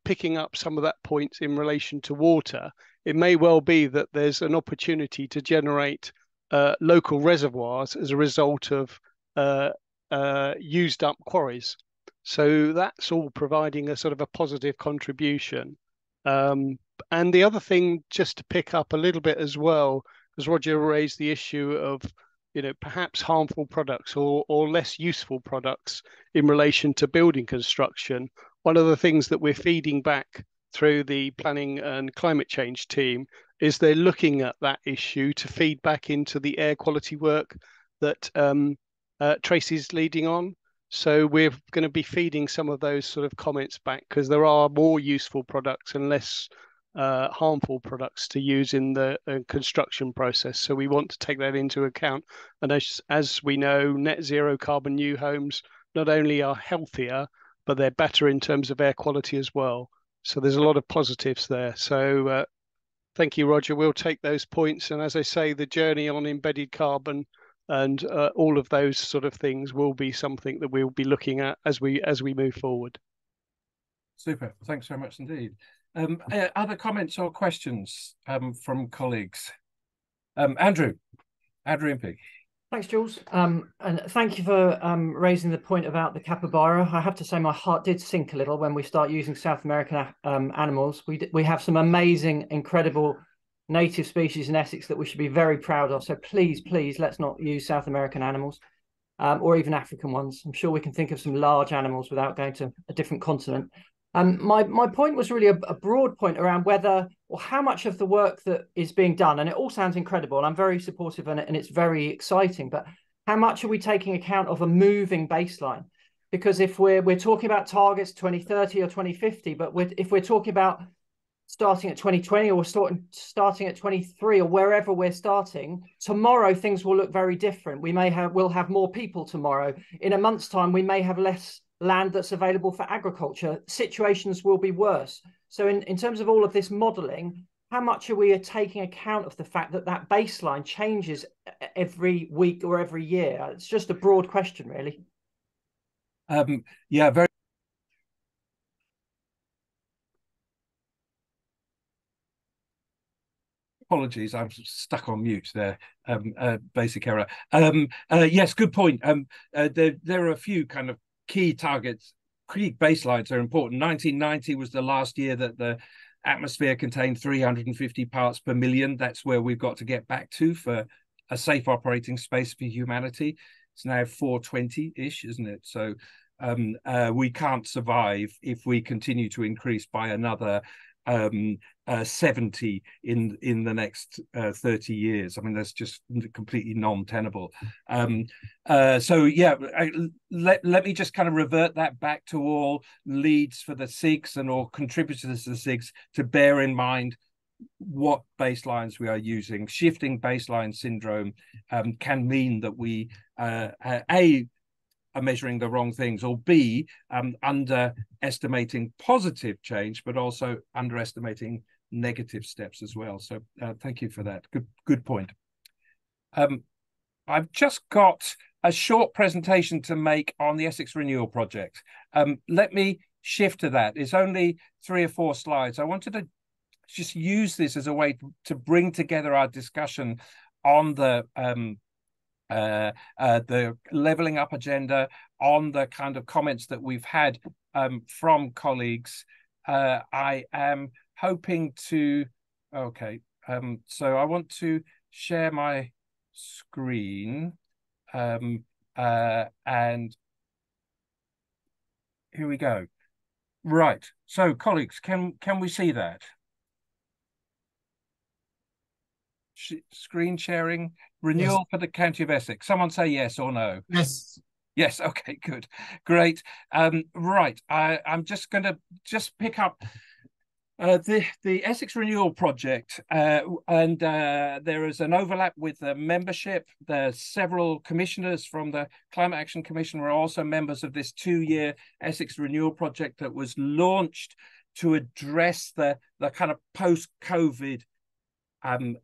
picking up some of that point in relation to water, it may well be that there's an opportunity to generate local reservoirs as a result of used up quarries. So that's all providing a sort of a positive contribution. And the other thing, just to pick up a little bit as well, because Roger raised the issue of, perhaps harmful products or less useful products in relation to building construction. One of the things that we're feeding back through the planning and climate change team is they're looking at that issue to feed back into the air quality work that Tracy's leading on. So we're going to be feeding some of those sort of comments back, because there are more useful products and less harmful products to use in the construction process. So we want to take that into account. And as we know, net zero carbon new homes not only are healthier, but they're better in terms of air quality as well. So there's a lot of positives there. So thank you, Roger. We'll take those points. And as I say, the journey on embedded carbon and all of those sort of things will be something that we'll be looking at as we move forward. Super. Thanks very much indeed. Other comments or questions from colleagues? Andrew Impey. Thanks, Jules. And thank you for raising the point about the capybara. I have to say my heart did sink a little when we start using South American animals. We have some amazing, incredible native species in Essex that we should be very proud of. So please, let's not use South American animals or even African ones. I'm sure we can think of some large animals without going to a different continent. My point was really a broad point around whether or how much of the work that is being done, and it all sounds incredible, and I'm very supportive and it's very exciting, but how much are we taking account of a moving baseline? Because if we're talking about targets 2030 or 2050, but if we're talking about starting at 2020 or starting at 23 or wherever we're starting, tomorrow things will look very different. We'll have more people tomorrow. In a month's time, we may have less land that's available for agriculture. Situations will be worse. So in terms of all of this modelling, how much are we taking account of the fact that that baseline changes every week or every year? It's just a broad question, really. Yeah, very. Apologies, I'm stuck on mute there. Basic error. Yes, good point. There are a few kind of key targets. Key baselines are important. 1990 was the last year that the atmosphere contained 350 parts per million. That's where we've got to get back to for a safe operating space for humanity. It's now 420-ish, isn't it? So we can't survive if we continue to increase by another 70 in the next 30 years. I mean, that's just completely non-tenable. So yeah, let me just kind of revert that back to all leads for the SIGs and all contributors to the SIGs to bear in mind what baselines we are using. Shifting baseline syndrome can mean that we are measuring the wrong things, or B, underestimating positive change, but also underestimating negative steps as well. So thank you for that. Good point. I've just got a short presentation to make on the Essex Renewal Project. Let me shift to that. It's only 3 or 4 slides. I wanted to just use this as a way to bring together our discussion on the levelling up agenda, on the kind of comments that we've had from colleagues. I am hoping to, so I want to share my screen and here we go. Right, so colleagues, can we see that? screen sharing? Renewal for the County of Essex. Someone say yes or no. Yes. Yes. Okay. Good. Great. Right. I'm just going to pick up the Essex Renewal Project, and there is an overlap with the membership. There's several commissioners from the Climate Action Commission who are also members of this 2-year Essex Renewal Project that was launched to address the kind of post-COVID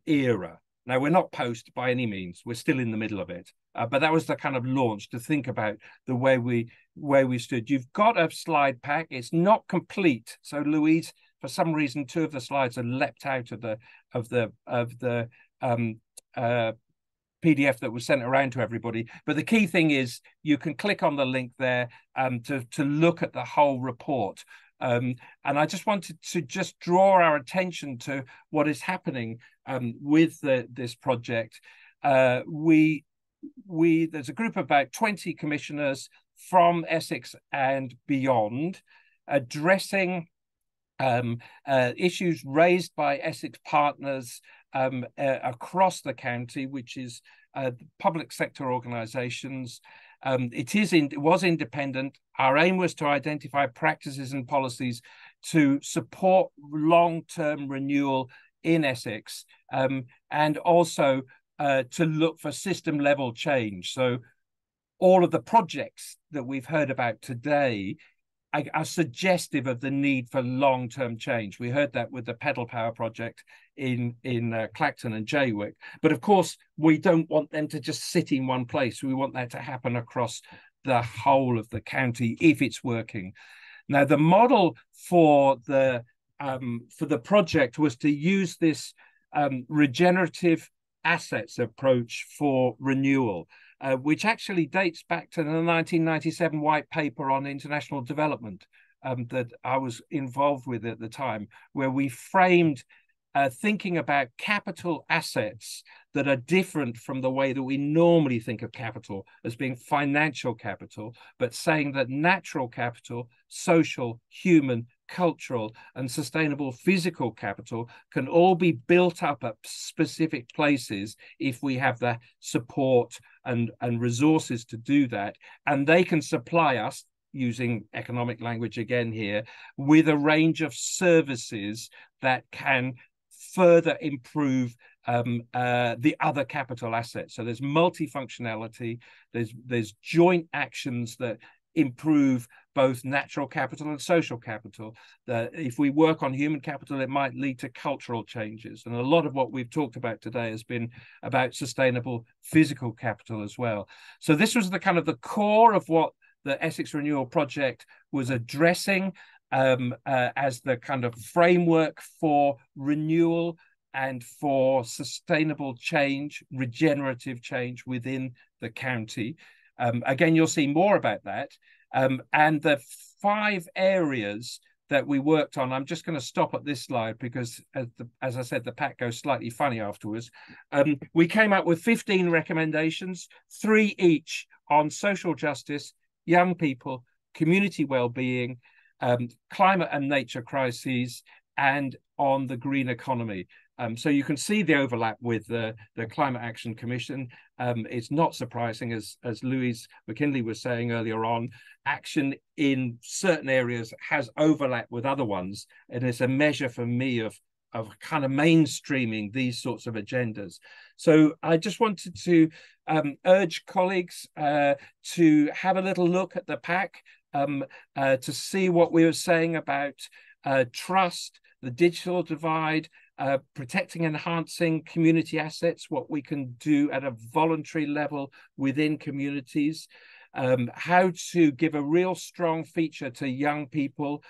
era. Now, we're not post by any means. We're still in the middle of it. But that was the kind of launch to think about the way we stood. You've got a slide pack. It's not complete. So, Louise, for some reason, 2 of the slides are leapt out of the PDF that was sent around to everybody. But the key thing is you can click on the link there to look at the whole report. And I just wanted to just draw our attention to what is happening with this project. There's a group of about 20 commissioners from Essex and beyond addressing issues raised by Essex partners across the county, which is public sector organisations. It was independent. Our aim was to identify practices and policies to support long-term renewal in Essex, and also to look for system-level change. So all of the projects that we've heard about today are suggestive of the need for long-term change. We heard that with the pedal power project in Clacton and Jaywick. But of course, we don't want them to just sit in one place. We want that to happen across the whole of the county if it's working. Now, the model for the project was to use this regenerative assets approach for renewal, which actually dates back to the 1997 white paper on international development that I was involved with at the time, where we framed thinking about capital assets that are different from the way that we normally think of capital as being financial capital, but saying that natural capital, social, human, cultural, and sustainable physical capital can all be built up at specific places if we have the support and resources to do that. And they can supply us, using economic language again here, with a range of services that can further improve the other capital assets. So there's multifunctionality, there's joint actions that improve both natural capital and social capital. That if we work on human capital, it might lead to cultural changes. And a lot of what we've talked about today has been about sustainable physical capital as well. So this was the kind of the core of what the Essex Renewal Project was addressing as the kind of framework for renewal and for sustainable change, regenerative change within the county. Again, you'll see more about that. And the 5 areas that we worked on, I'm just going to stop at this slide because, as I said, the pack goes slightly funny afterwards. We came up with 15 recommendations, 3 each on social justice, young people, community well-being, climate and nature crises, and on the green economy. So you can see the overlap with the Climate Action Commission. It's not surprising, as Louise McKinley was saying earlier on, action in certain areas has overlap with other ones, and it's a measure for me of kind of mainstreaming these sorts of agendas. So I just wanted to urge colleagues to have a little look at the pack, to see what we were saying about trust, the digital divide, protecting and enhancing community assets, what we can do at a voluntary level within communities, how to give a real strong feature to young people,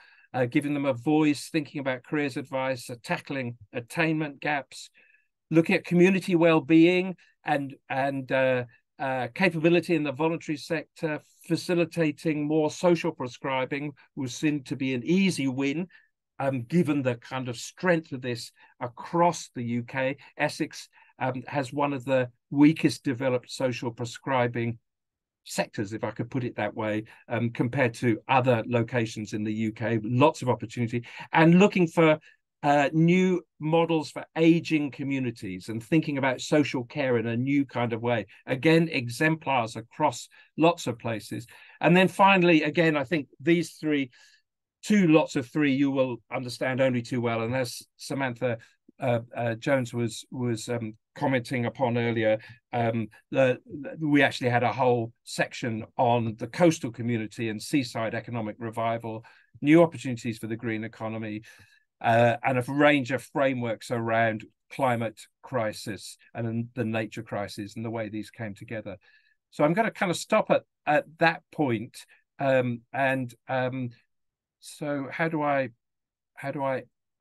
giving them a voice, thinking about careers advice, tackling attainment gaps, looking at community well-being and capability in the voluntary sector, facilitating more social prescribing was seen to be an easy win, given the kind of strength of this across the UK. Essex has one of the weakest developed social prescribing sectors, if I could put it that way, compared to other locations in the UK. Lots of opportunity, and looking for new models for aging communities and thinking about social care in a new kind of way. Again, exemplars across lots of places. And then finally, again, I think these two lots of three you will understand only too well. And as Samantha Jones was commenting upon earlier, we actually had a whole section on the coastal community and seaside economic revival, new opportunities for the green economy, and a range of frameworks around climate crisis and the nature crisis and the way these came together. So I'm going to kind of stop at that point. So how do I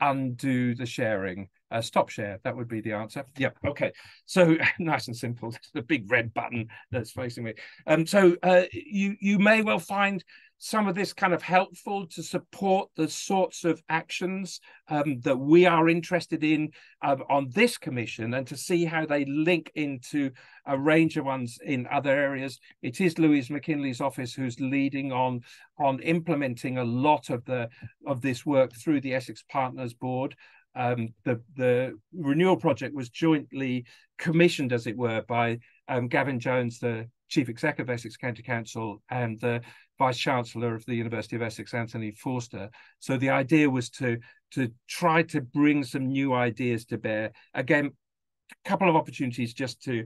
undo the sharing? Stop share, that would be the answer. Yeah, okay. So nice and simple. The big red button that's facing me. So you may well find some of this kind of helpful to support the sorts of actions that we are interested in on this commission, and to see how they link into a range of ones in other areas. It is Louise McKinley's office who's leading on implementing a lot of this work through the Essex Partners Board. The renewal project was jointly commissioned, as it were, by Gavin Jones, the Chief Executive of Essex County Council, and the Vice Chancellor of the University of Essex, Anthony Forster. So the idea was to try to bring some new ideas to bear. Again, a couple of opportunities just to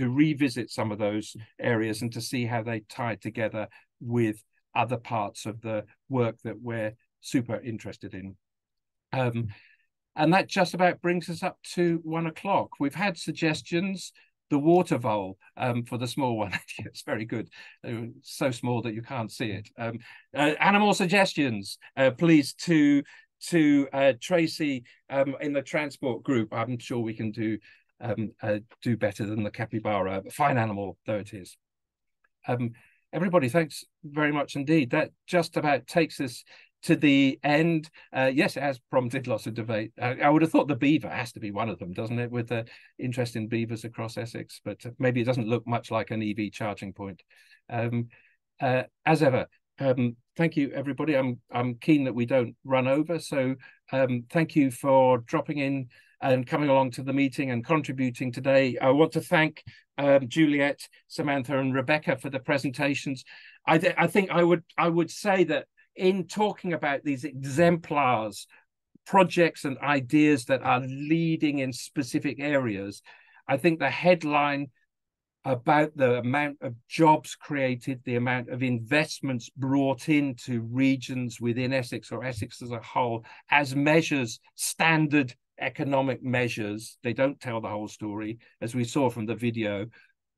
revisit some of those areas and to see how they tie together with other parts of the work that we're super interested in. And that just about brings us up to 1 o'clock. We've had suggestions. The water vole for the small one. It's very good. So small that you can't see it. Animal suggestions, please, to Tracy in the transport group. I'm sure we can do better than the capybara. Fine animal, though it is. Everybody, thanks very much indeed. That just about takes us to the end. Yes, it has prompted lots of debate. I would have thought the beaver has to be one of them, doesn't it, with the interest in beavers across Essex, but maybe it doesn't look much like an EV charging point. As ever, thank you, everybody. I'm keen that we don't run over, so thank you for dropping in and coming along to the meeting and contributing today. I want to thank Juliet, Samantha, and Rebecca for the presentations. I think I would say that in talking about these exemplars, projects and ideas that are leading in specific areas, I think the headline about the amount of jobs created, the amount of investments brought into regions within Essex or Essex as a whole, as measures, standard economic measures, they don't tell the whole story. As we saw from the video,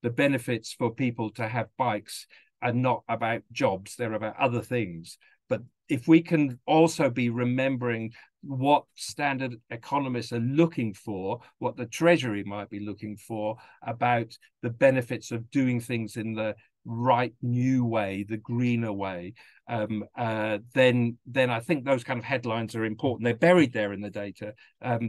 the benefits for people to have bikes are not about jobs, they're about other things. But if we can also be remembering what standard economists are looking for, what the Treasury might be looking for about the benefits of doing things in the right new way, the greener way, then I think those kind of headlines are important. They're buried there in the data.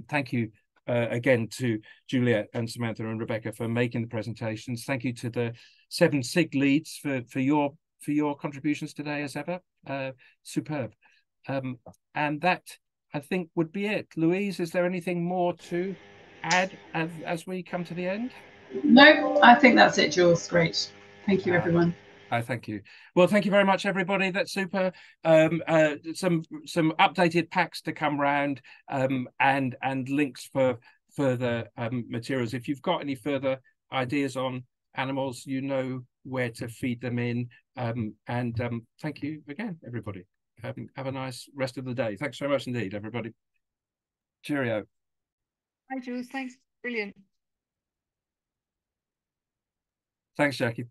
Thank you again to Juliet and Samantha and Rebecca for making the presentations. Thank you to the 7 SIG leads for your contributions today, as ever. Superb. And that, I think, would be it. Louise, is there anything more to add as we come to the end? No, I think that's it, Jules. Great. Thank you, everyone. Thank you. Well, thank you very much, everybody. That's super. Some updated packs to come round, and links for further materials. If you've got any further ideas on animals, you know where to feed them in. Thank you again, everybody. Have a nice rest of the day. Thanks very much indeed, everybody. Cheerio. Hi, Jules. Thanks. Brilliant. Thanks, Jackie.